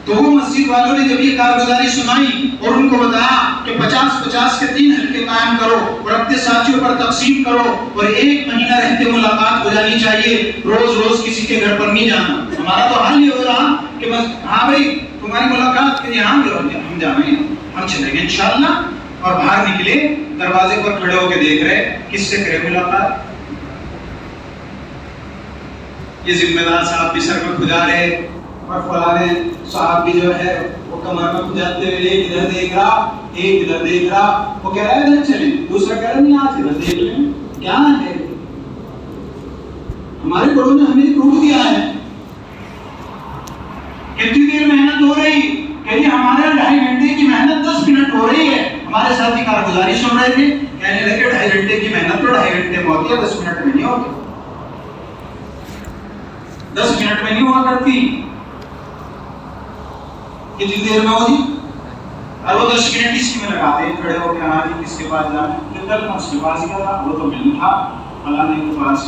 तो वो मस्जिद वालों ने जब ये कारगुजारी सुनाई और उनको बताया कि 50-50 के 3 हल्के कायम करो और अपने साथियों पर तकसीम करो और 1 महीना रहते मुलाकात हो जानी चाहिए, रोज रोज किसी के घर पर नहीं जाना। हमारा तो हाल ये हो रहा कि बस हाँ भाई तुम्हारी मुलाकात के लिए हम जाएंगे, हम चलेंगे इंशाअल्लाह। और बाहर निकले, दरवाजे पर खड़े होकर देख रहे किससे करे मुलाकात। ये जिम्मेदार साहब भी सर में खुजा रहे और फलाने साहब भी जो है वो कमर में खुजाते हुए एक इधर देख रहा, एक इधर देख रहा। वो कह रहा है इधर चले, दूसरा कह रहा नहीं आज इधर देख लें। क्या है? हमारे बड़ों ने हमें प्रूफ दिया है। कितनी देर मेहनत हो रही? कहिए हमारे 2.5 घंटे की मेहनत 10 मिनट हो रही है। हमारे साथी कारगुजारी सुन रहे थे, कहने लगे 2.5 घंटे की मेहनत तो 2.5 घंटे में होती है, 10 मिनट में नहीं होती, 10 मिनट में नहीं हुआ करती। कितनी देर में होगी? और वो 10 मिनट इसी में लगाते हैं खड़े होकर, हाँ जी किसके पास जाना है, कल मैं उसके पास गया था, वो तो मिलना था फलाने के पास।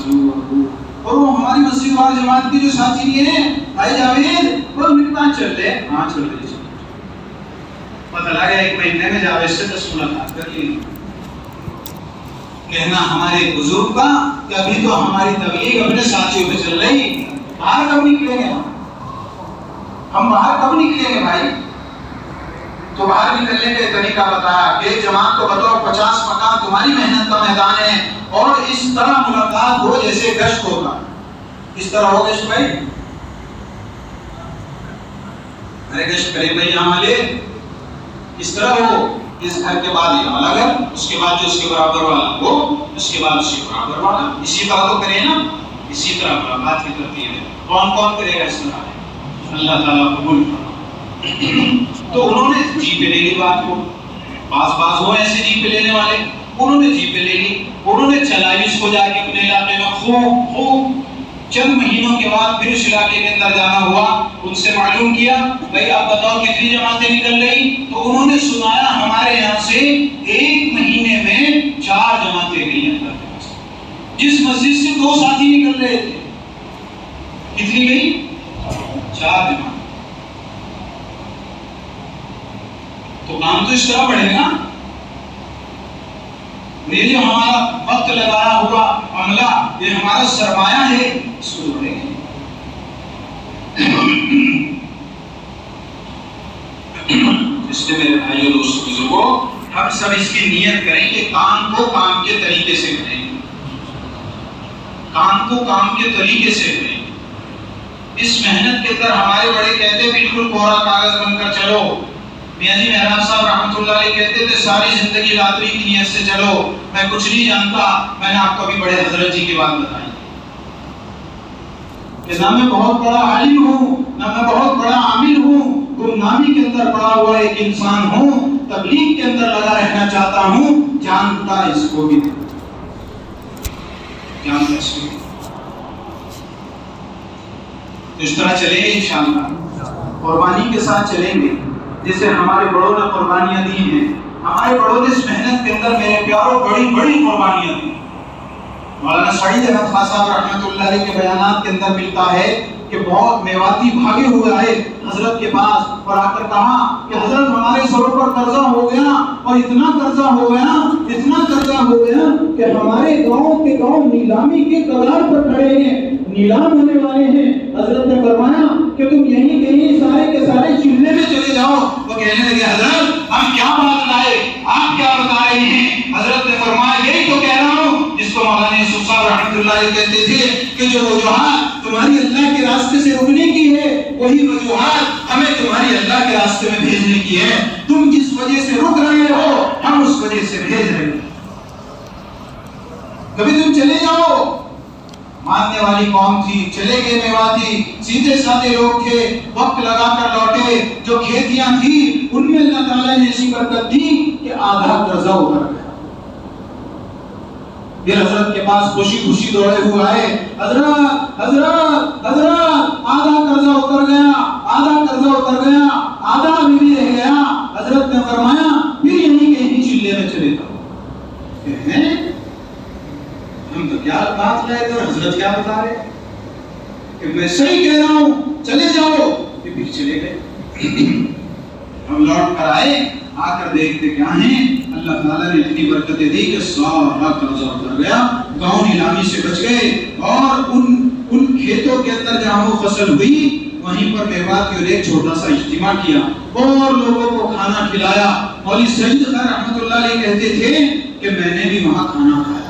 और वो हमारी मस्जिद वाली जमात के जो साथी हैं भाई जावेद, वो उनके पास चल रहे हैं। हाँ चल रहे, पता लगा 1 महीने में जावेद से 10 मुलाकात कर ली। कहना हमारे बुजुर्ग का कि अभी तो हमारी तबलीग अपने साथियों पे चल रही, बाहर कब निकलेंगे हम बाहर कब निकलेंगे भाई? तो बाहर निकलने का तरीका बताया कि जमात को बताओ 50 मकान तुम्हारी मेहनत का मैदान है और इस तरह मुलाकात हो जैसे गश्त होगा। इस तरह हो गश्त भाई? अरे गश्त करें भाई यहाँ वाले, इस तरह हो, इस घर के बाद ये वाला घर, उसके बाद जो उसके बराबर वाला वो, उसके बाद उसके बराबर वाला, इसी तरह तो करे ना, इसी तरह मुलाकात की तरतीब है। कौन कौन करेगा इस तरह? अल्लाह ताला कबूल फरमाए। तो उन्होंने जी पे ले ली बात को, बाज हो ऐसे जी पे लेने वाले, उन्होंने जी पे ले ली, उन्होंने चलाई इसको जाके अपने इलाके में खूब। चंद महीनों के बाद फिर उस इलाके के अंदर जाना हुआ, उनसे मालूम किया भाई आप बताओ कितनी जमातें निकल रही? तो उन्होंने सुनाया हमारे यहाँ से 1 महीने में 4 जमातें गई अंदर। जिस मस्जिद से 2 साथी निकल रहे थे, कितनी गई? 4 जमात। तो काम तो इस तरह बढ़ेगा। ये जो हमारा वक्त लगाया हुआ अमला, ये हमारा सरमाया है, इसको जोड़ेंगे। इसलिए मेरे भाइयों दोस्तों बुजुर्गों, हम सब इसकी नियत करें कि काम को काम के तरीके से करें, काम को काम के तरीके से करें। इस मेहनत के अंदर हमारे बड़े कहते बिल्कुल कोरा कागज बनकर चलो। मियां जी मेहराब साहब रहमतुल्लाह अलैह कहते थे सारी जिंदगी लातरी की नियत से चलो, मैं कुछ नहीं जानता। मैंने आपको अभी बड़े हजरत जी की बात बताई कि ना मैं बहुत बड़ा आलिम हूँ, ना मैं बहुत बड़ा आमिल हूँ, गुमनामी के अंदर पड़ा हुआ एक इंसान हूँ, तबलीग के अंदर लगा रहना चाहता हूँ, जानता इसको भी जानता इसको। तो इस तरह चलेंगे इंशाअल्लाह, कुर्बानी के साथ चलेंगे जैसे हमारे बड़ों ने कुर्बानियां दी हैं। हमारे बड़ों ने इस मेहनत के अंदर मेरे प्यारों बड़ी बड़ी कुर्बानियां दी। मौलाना सईद अहमद खान साहब रहमतुल्लाह अलैह के बयानात के अंदर मिलता है कि बहुत मेवाती भागे हुए आए हजरत के पास और आकर कहा कि हजरत हमारे सरों पर कर्जा हो गया, और इतना कर्जा हो गया, इतना कर्जा हो गया कि हमारे गांव के गांव नीलामी के कगार पर खड़े हैं, नीलाम होने वाले हैं। हजरत ने फरमाया कि तुम यहीं कहीं सारे के सारे चिल्ले में चले जाओ। वो कहने लगे हजरत हम क्या बात लाए, आप क्या बता रहे हैं? हजरत ने फरमाया यही तो कह रहा हूँ, जिसको मौलाना यूसुफ साहब रहमतुल्लाह अलैह कहते थे कि जो वजूहात तुम्हारी अल्लाह के रास्ते से रुकने की है, वही वजूहात हमें तुम्हारी अल्लाह के रास्ते में भेजने की है। तुम जिस वजह से रुक रहे हो, हम उस वजह से भेज रहे हैं। कभी तुम चले जाओ। मानने वाली कौम थी, चले गए मेवाती, सीधे साधे लोग थे, वक्त लगाकर लौटे। जो खेतियां थी उनमें अल्लाह ताला ने ऐसी बरकत दी कि आधा कर्जा उतर गया। फिर हजरत के पास खुशी खुशी दौड़े हुए आए, हजरत हजरत हजरत आधा कर्जा उतर गया, आधा कर्जा उतर गया, आधा अभी भी रह गया। हजरत ने फरमाया फिर यहीं कहीं चिल्ले में चले जाओ। हम तो क्या बात लाए थे, हजरत क्या बता रहे कि मैं सही कह रहा हूं, चले जाओ। फिर चले गए। हम लौट कर आए, आकर देखते क्या है, अल्लाह ताला ने इतनी बरकतें दी कि सारा कर्जा उतर गया, गांव नीलामी से बच गए। और उन खेतों के अंदर जहां वो फसल हुई, वहीं पर मेवातियों ने एक छोटा सा इज्तिमा किया और लोगों को खाना खिलाया। मौलवी सईद खान रहमतुल्लाह अलैह कहते थे कि मैंने भी वहां खाना खाया।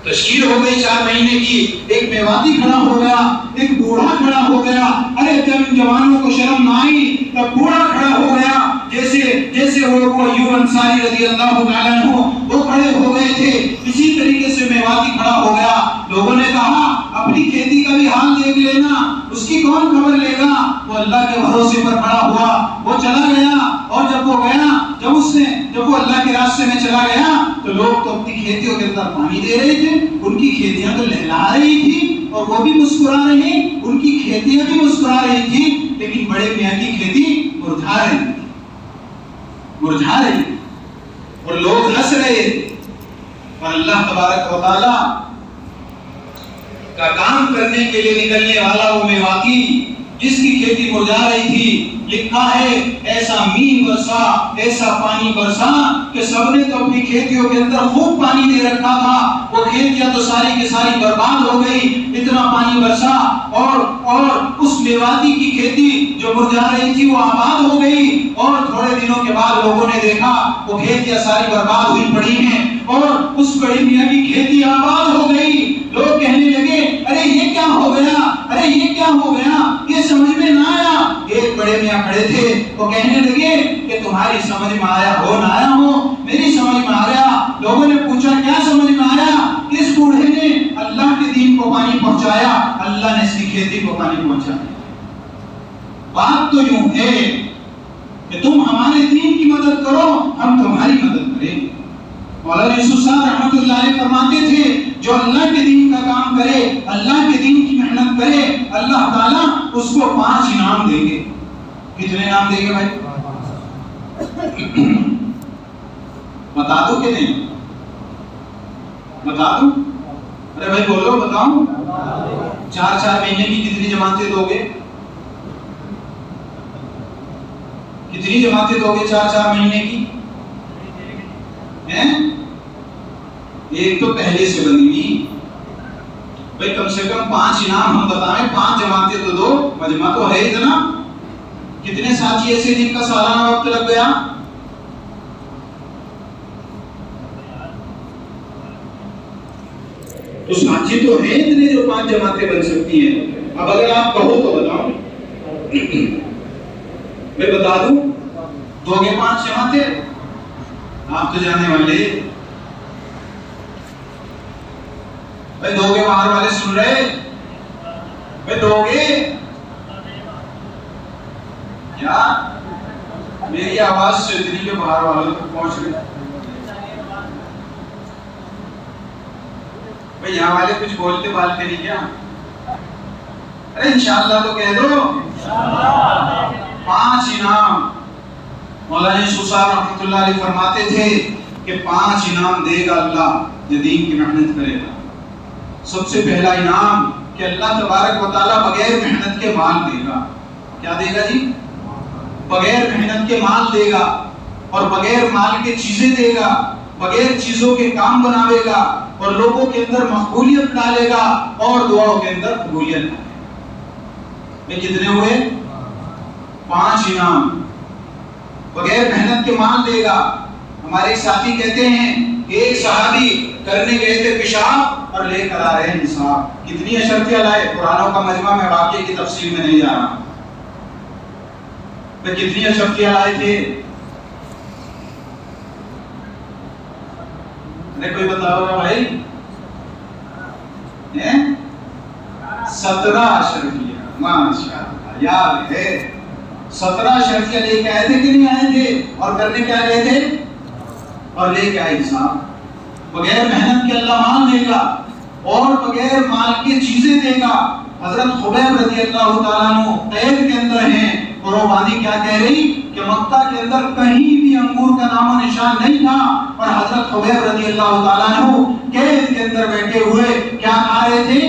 तशकील हो गई 4 महीने की। एक मेवाती खड़ा हो गया, एक बूढ़ा खड़ा हो गया। अरे जब जवानों को शर्म ना आई तब बूढ़ा खड़ा हो गया। जैसे वो अय्यूब अंसारी रज़ी अल्लाह ताला अन्हु वो खड़े हो गए थे, इसी तरीके से मेवाती खड़ा हो गया। लोगों ने कहा अपनी खेती का भी हाल देख लेना, उसकी कौन खबर लेगा? वो अल्लाह के भरोसे पर खड़ा हुआ, वो चला गया। और जब वो गया, जब वो अल्लाह के रास्ते में चला गया, तो लोग तो अपनी खेतियों के अंदर पानी दे रहे थे, उनकी खेतियां तो लहला रही थी और वो भी मुस्कुरा रहे, उनकी खेतियां भी मुस्कुरा रही थी, लेकिन बड़े मियां की खेती मुरझा रही और लोग हंस रहे। और अल्लाह तबारक व तआला का काम करने के लिए निकलने वाला वो मेवाती जिसकी खेती मुरझा रही थी, लिखा है ऐसा मींह बरसा, ऐसा पानी बरसा कि सबने तो अपनी खेतियों के अंदर खूब पानी दे रखा था, वो खेतियां तो सारी की सारी बर्बाद हो गई। इतना पानी बरसा और उस मेवाती की खेती जो मुरझा रही थी वो आबाद हो गई। और थोड़े दिनों के बाद लोगों ने देखा वो खेतियां सारी बर्बाद हुई पड़ी हैं और उस बड़ी मियां की खेती आबाद हो गई। लोग कहने लगे अरे ये क्या हो गया, अरे अरे ये क्या हो गया, ये समझ में ना आया। एक बड़े मियां खड़े थे, वो कहने लगे कि तुम्हारी समझ में आया हो ना आया हो, मेरी समझ में आ गया। लोगों ने पूछा क्या समझ में आया? किस बूढ़े ने अल्लाह के दीन को पानी पहुंचाया? अल्लाह ने इसकी खेती को पानी पहुंचाया। बात तो यूं है कि तुम हमारे दीन की मदद करो, हम तुम्हारी मदद करेंगे। मौलाना यूसुफ साहब रहमतुल्लाह अलैह फरमाते थे, जो अल्लाह के दीन का काम करे, अल्लाह के दीन की मेहनत करे, अल्लाह ताला उसको 5 इनाम देंगे। कितने इनाम देंगे भाई? बता दो कि नहीं? बता दो? अरे भाई बोलो, बताओ। 4-4 महीने की कितनी जमातें दोगे? कितनी जमातें दोगे 4-4 महीने की? हैं? एक तो पहले से बनी हुई भाई, कम से कम 5 इनाम हम बताएं, 5 जमातें तो दो, मजमा तो है इतना। कितने साथी ऐसे जिनका सालाना वक्त लग गया? तो साथी तो है इतने जो 5 जमातें बन सकती हैं। अब अगर आप कहो तो बताओ, मैं बता दूं, दोगे 5 जमातें? आप तो जाने वाले भाई, दोगे? बाहर वाले सुन रहे भाई, दोगे क्या? मेरी आवाज से इतनी के बाहर वालों तक पहुंच गई भाई। यहाँ वाले कुछ बोलते बालते नहीं क्या? अरे इंशाअल्लाह तो कह दो। 5 इनाम मौलाना यूसुफ साहब रहमतुल्लाह अलैह फरमाते थे कि 5 इनाम देगा अल्लाह जो दीन की मेहनत करेगा। सबसे पहला इनाम कि अल्लाह तबारक व तआला बगैर मेहनत के माल देगा। क्या देगा जी? बगैर मेहनत के माल देगा, और बगैर माल के चीजें देगा, बगैर चीजों के काम बनावेगा, और लोगों के अंदर मकबूलियत डालेगा, और दुआओं के अंदर कबूलियत डालेगा। ये कितने हुए? 5 इनाम। बगैर मेहनत के माल देगा। हमारे साथी कहते हैं, एक सहाबी करने गए थे पेशाब और लेकर आ रहे हैं निसाब। कितनी अशर्फियां लाए, कुरानों का मजमा में वाकई की तफसील में नहीं जा रहा, तो कितनी अशर्फियां लाए थे? अरे कोई बताओ भाई? 17 अशर्फियां, माशाअल्लाह, याद है। 17 अशर्फियां लेके आए थे कि नहीं आए थे? और करने क्या गए थे? और लेके आए हिसाब। बगैर मेहनत के अल्लाह माल देगा, और बगैर माल के चीजें देगा। हजरत खुबैब रजी अल्लाह ताला अन्हु कैद के अंदर हैं, और वो वादी क्या कह रही कि मक्का के अंदर कहीं भी अंगूर का नामो निशान नहीं था, और हजरत खुबैब रजी अल्लाह ताला अन्हु कैद के अंदर बैठे हुए क्या खा रहे थे?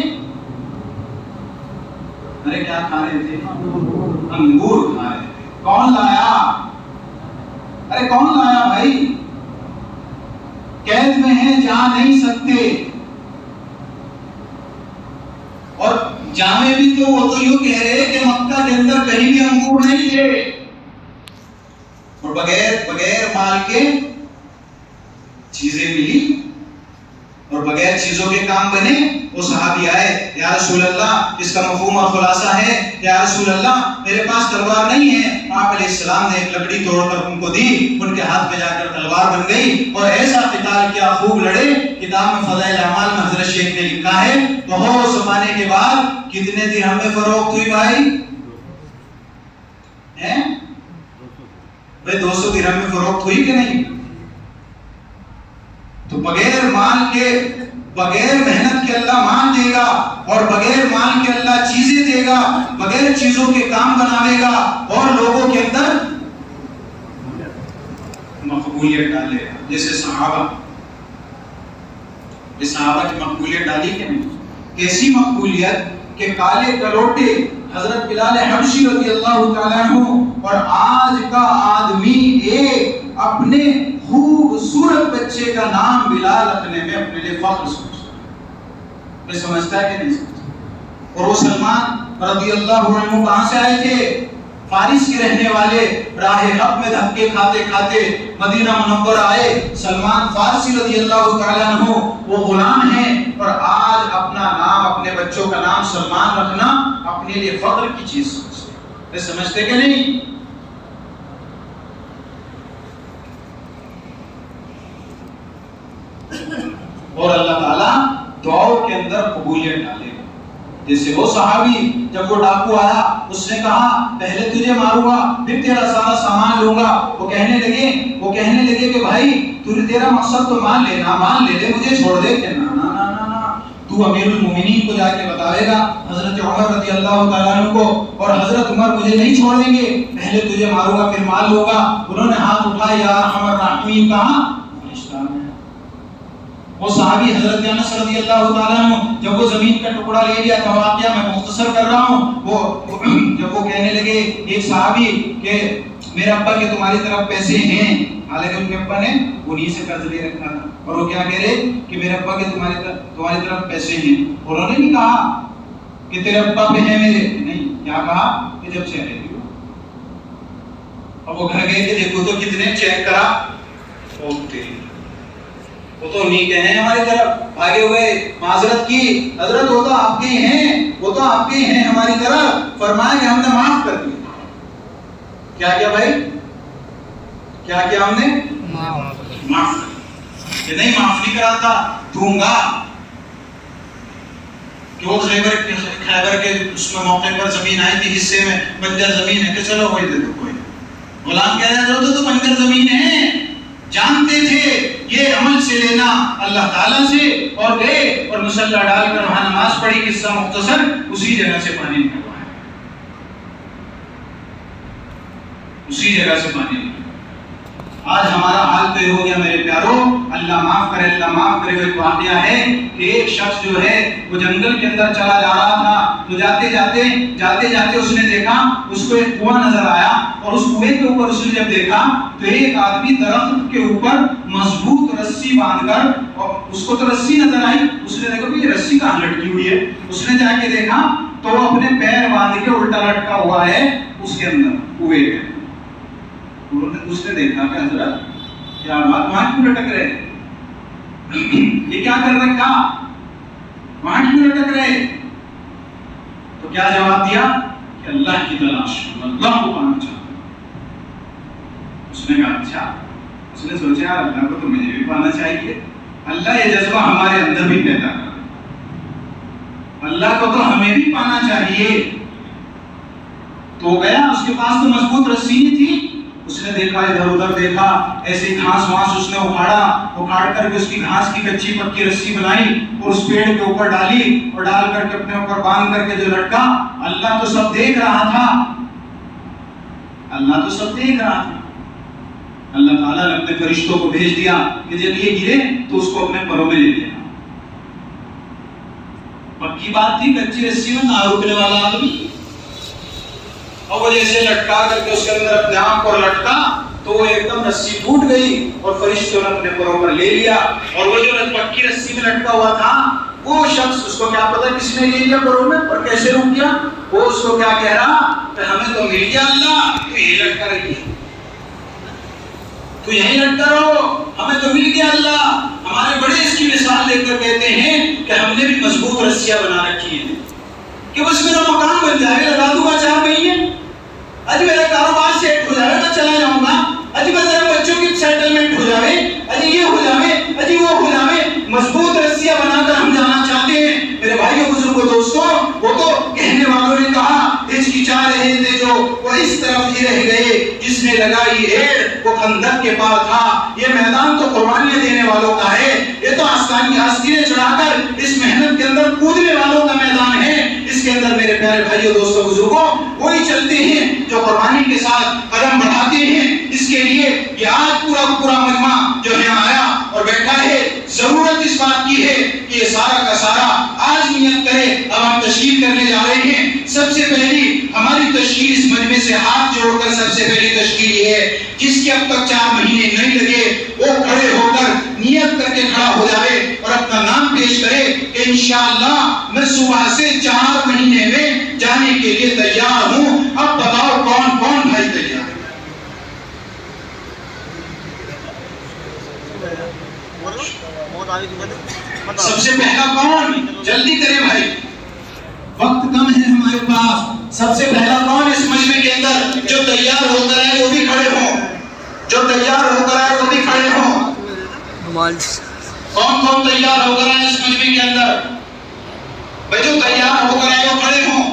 अरे क्या खा रहे थे? अंगूर खा रहे थे। कौन लाया? अरे कौन लाया भाई? कैद में है, जा नहीं सकते, और जामे भी तो वो तो यूं कह रहे कि मक्का के अंदर कहीं भी अंगूर नहीं थे, और बगैर माल के चीजें मिली, और बगैर चीजों के काम बने। वो सहाबी आए, या रसूल अल्लाह, इसका मफहूम और खुलासा है, या रसूल अल्लाह मेरे पास तलवार नहीं है। आप अलैहिस्सलाम ने एक लकड़ी तोड़कर उनको दी, उनके हाथ में जाकर तलवार बन गई, और ऐसा क़िताल किया, खूब लड़े। किताब में फ़ज़ाइल अमाल में हज़रत शेख ने लिखा है, बहुत ज़माने के बाद कितने दिरहम में फरोख्त हुई भाई? हैं भाई 200 दिरहम में फरोख्त हुई कि नहीं? तो बगैर माल के, बगैर मेहनत के अल्लाह माल देगा, और बगैर माल के अल्लाह चीजें देगा, बगैर चीजों के काम बनावेगा, और लोगों के अंदर मकबूलियत डालेगा। जैसे सहाबा की मकबूलियत डाली कि नहीं? कैसी मकबूलियत के काले कलोटे हजरत बिलाल हबशी रज़ी अल्लाह ताला अन्हु, और आज का आदमी एक अपने खूबसूरत बच्चे का नाम बिलाल रखने में अपने लिए फख्र समझता है। समझता है कि नहीं समझता? और वो सलमान रज़ी अल्लाह अन्हु कहां से आए थे? फारिस के रहने वाले राहे हक में धक्के खाते खाते मदीना मुनव्वरा आए। सलमान फारसी रज़ियल्लाहु ताला अन्हु वो गुलाम है, और आज अपना नाम, अपने बच्चों का नाम सलमान रखना अपने लिए फख्र की चीज समझते कि नहीं? और अल्लाह ताला दुआओं के अंदर कबूलियत डालेगा। जैसे वो सहाबी जब वो डाकू आया, उसने कहा पहले तुझे मारूंगा फिर तेरा सारा सामान लूंगा। वो कहने लगे कि भाई तेरा मकसद तो मान ले, मुझे छोड़ दे। कि ना ना ना ना ना, तू अमीरुल मोमिनीन को जाके बतावेगा, हजरत उमर रज़ियल्लाहु ताला अन्हु को, और हजरत उमर मुझे नहीं छोड़ेंगे, पहले तुझे मारूंगा फिर माल लूंगा। उन्होंने हाथ उठाया, या अरहमर राहिमीन कहा। वो सहाबी हजरत अनस रज़ियल्लाहु ताला अन्हु जब वो जमीन का टुकड़ा ले लिया था, वाकया मैं मुख्तसर कर रहा हूँ, वो जब वो कहने लगे एक सहाबी के मेरे अब्बा के तुम्हारी तरफ पैसे हैं, हालांकि उनके अब्बा ने उन्हीं से कर्ज ले रखा था, और वो क्या कह रहे कि मेरे अब्बा के तुम्हारी तरफ पैसे हैं। उन्होंने नहीं कहा कि तेरे अब्बा पे है मेरे, नहीं, क्या कहा कि जब चेहरे दी। अब वो घर गए कि देखो तो कितने चेक करा, वो तो नहीं कहे हैं हमारी तरफ, भागे हुए माजरत की, हजरत वो तो आपके हैं हमारी तरफ, फरमाया कि हमने माफ कर दिया। क्या किया भाई? क्या किया हमने? माफ। कि नहीं माफ नहीं करा था, दूंगा। क्यों? खैबर के उसमें मौके पर जमीन आई थी, हिस्से में बंजर जमीन है, कि चलो वही दे दो। कोई गुलाम कह रहा था तो बंजर जमीन है, जानते थे ये अमल से लेना अल्लाह ताला से, और गए और मुसल्ला डालकर वहां नमाज पढ़ी। किस्सा मुख्तसर, उसी जगह से पानी निकलवाया, उसी जगह से पानी निकलवाया। आज हमारा हाल तो ये हो गया मेरे प्यारों, अल्लाह माफ करे, अल्लाह माफ करे। एक वाकया है कि एक शख्स जो है वो जंगल के अंदर चला जा रहा था, तो जाते जाते उसने देखा, उसको एक कुआं नजर आया, और उस कुएं के ऊपर उसने जब देखा तो एक आदमी दरख्त के ऊपर मजबूत रस्सी बांधकर, और उसको तो रस्सी नजर आई, उसने देखा कि ये रस्सी कहाँ लटकी हुई है। उसने जाके देखा तो वो अपने पैर बांध के उल्टा लटका हुआ है उसके अंदर कुएं में। उसने देखा कि हजरत क्या बात, वहां क्यों लटक रहे, ये क्या कर रखा, वहां क्यों लटक रहे? तो क्या जवाब दिया कि अल्लाह की तलाश, अल्लाह को पाना चाहता। उसने कहा अच्छा। उसने सोचा यार अल्लाह को तो मुझे भी पाना चाहिए, अल्लाह ये जज्बा हमारे अंदर भी पैदा कर, अल्लाह को तो हमें भी पाना चाहिए। तो गया, उसके पास तो मजबूत रस्सी थी, उसने देखा, इधर उधर देखा, ऐसे घास वास उसने उखाड़ करके उसकी घास की कच्ची पक्की रस्सी बनाई और उस पेड़ के ऊपर डाली, और डाल करके अपने ऊपर बांध करके जो लटका। अल्लाह तो सब देख रहा था, अल्लाह तो सब देख रहा था। अल्लाह ताला ने अपने फरिश्तों को भेज दिया कि जब ये गिरे तो उसको अपने परों में ले लेना। पक्की बात थी, कच्ची रस्सी में ना रुकने वाला आदमी, और वो जैसे लटका करके उसके अंदर अपने आप पर लटका तो वो एकदम रस्सी टूट गई और फरिश्तों ने अपने परों पर ले लिया। और वो जो पक्की रस्सी में लटका हुआ था वो शख्स, उसको क्या पता किसने ले लिया परों में और कैसे रुक गया। वो उसको क्या कह रहा कि हमें तो मिल गया अल्लाह, तू यही लटका रही है, तू यही लटका रहो, हमें तो मिल गया अल्लाह। हमारे बड़े इसकी मिसाल लेकर कहते हैं कि हमने भी मजबूत रस्सियां बना रखी है कि बस मेरा मकान बन जाए, लगा दूंगा 4 महीने, आज मेरा कारोबार सेट हो जाए, मैं चला जाऊंगा, आज मैं जरा बच्चों की सेटलमेंट हो जाए, आज ये हो जाए, आज वो हो जाए। मजबूत रस्सियां बनाकर हम जाना चाहते हैं। मेरे भाइयों बुजुर्गों दोस्तों, वो तो कहने वालों ने कहा हिचकिचा रहे थे जो, वो इस तरफ ही रह गए जिसने लगाई हेड़ वो खंदक के पार था। ये मैदान तो कुर्बानियां देने वालों का है, ये तो आस्तीनें चढ़ाकर इस मेहनत के अंदर कूदने वालों का मैदान है। इसके अंदर मेरे प्यारे भाइयों दोस्तों बुजुर्गों वही चलते हैं जो कुर्बानी के साथ कदम बढ़ाते हैं। इसके लिए ये आज पूरा मजमा जो यहाँ आया और बैठा है, जरूरत इस बात की है कि ये सारा का सारा आज नियत करे। अब हम तशकील करने जा रहे हैं। सबसे पहली हमारी तशकील इस मजमे से हाथ जोड़कर सबसे पहली तशकील ये है, जिसके अब तक 4 महीने नहीं लगे वो खड़े होकर नियत करके खड़ा हो जाए और अपना नाम पेश करे कि इंशाअल्लाह मैं सुबह से 4 महीने में जाने के लिए तैयार हूं। अब बताओ कौन कौन भाई तैयार है? सबसे पहला कौन? जल्दी करें भाई, वक्त कम है हमारे पास। सबसे पहला कौन इस मजमे के अंदर जो तैयार होकर आए वो भी खड़े हों, जो तैयार होकर आए वो भी खड़े हों। कौन कौन तैयार होकर आए इस मजमे के अंदर? भाई जो तैयार होकर आए वो खड़े हों।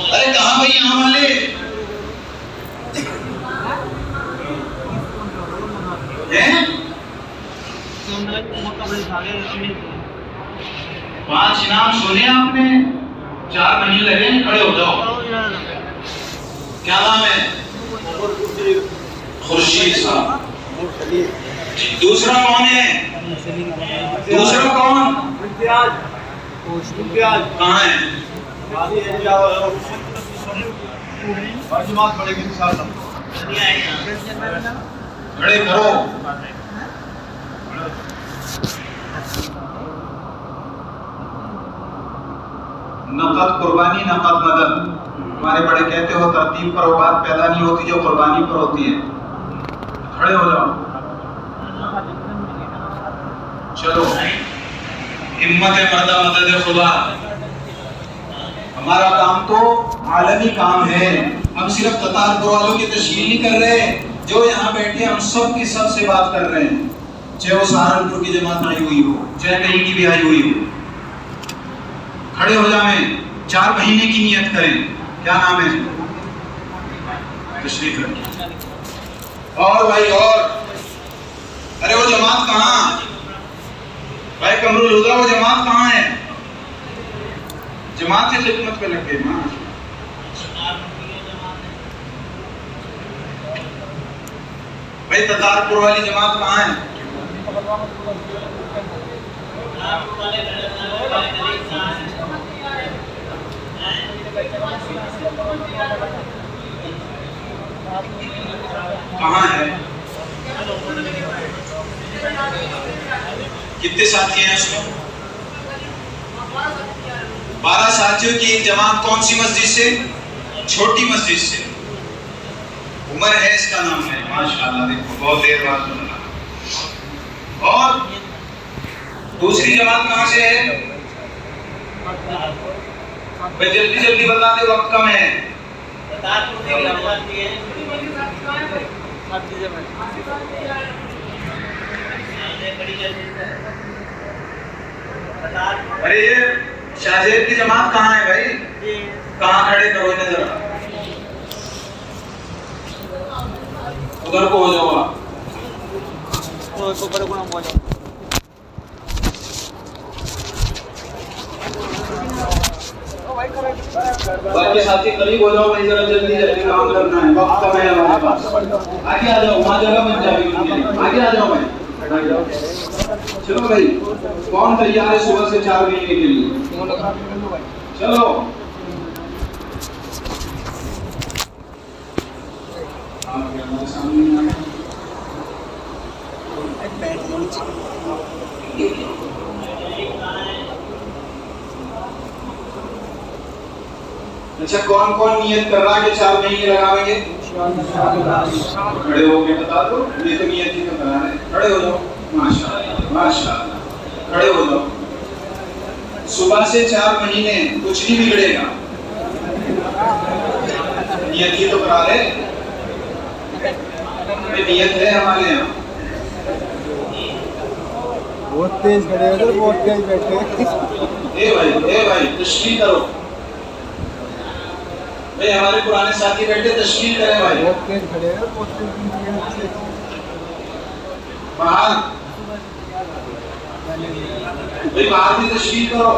अरे कहां भाई यहाँ वाले? हैं? 5 इनाम सुने आपने? 4 महीने लगे, खड़े हो जाओ। क्या नाम है? खुर्शीद साहब। दूसरा कौन है? दूसरा कौन? कहाँ है? खड़े करो। नकद कुर्बानी, नकद मदद। हमारे बड़े कहते हो तरतीब पर वो बात पैदा नहीं होती जो कुर्बानी पर होती है। खड़े हो जाओ, चलो। हिम्मत मर्दा मदद खुदा। हमारा काम तो आलमी काम है। हम सिर्फ ततारपुर वालों की तशकील नहीं कर रहे, जो यहाँ बैठे हम सब की सब से बात कर रहे हैं, चाहे वो सहारनपुर की जमात आई हुई हो, चाहे कहीं की भी आई हुई हो। खड़े हो जाएं, 4 महीने की नियत करें। क्या नाम है? तशरीफ रखिए। और भाई और, अरे वो जमात कहाँ? भाई कमरुल हुदा, वो जमात कहाँ है? जमात की खिदमत पे लग गए माँ। भाई ततारपुर वाली जमात कहाँ है? कहाँ है? कितने साथी हैं उसमें? 12 साथियों की एक जमात। कौन सी मस्जिद से? छोटी मस्जिद से। उमर है इसका नाम है। माशाअल्लाह, देखो बहुत देर बाद बना। और दूसरी जमात कहाँ से है? भाई जल्दी जल्दी बता दे, वक्त कम है। अरे ये शाहजेब की जमात कहाँ है भाई? कहाँ खड़े करो इन्हें जरा, उधर को हो जाओ आप। बाकी साथी करीब हो जाओ भाई, जरा जल्दी जल्दी काम करना है, वक्त कम है हमारे पास। आगे आ जाओ, वहाँ जगह बन जाएगी। आगे आ जाओ भाई। चलो भाई, कौन तैयार है सुबह से 4 महीने के लिए? चलो। अच्छा, कौन कौन नियत कर रहा है कि 4 महीने लगाएंगे? खड़े होके बता दो। ये तो नियत ही तो करा रहे। खड़े हो जाओ। माशाअल्लाह माशाअल्लाह, खड़े हो जाओ। सुबह से 4 महीने, कुछ नहीं बिगड़ेगा। नियत ही तो करा रहे, ये नियत है हमारे यहाँ। बहुत तेज खड़े हो, बहुत तेज बैठे। ए भाई तशकील करो भाई। हमारे पुराने साथी बैठे, तशकील करें भाई। बहुत तेज खड़े हैं, बहुत तेज। बाहर भाई, बाहर भी तशकील करो।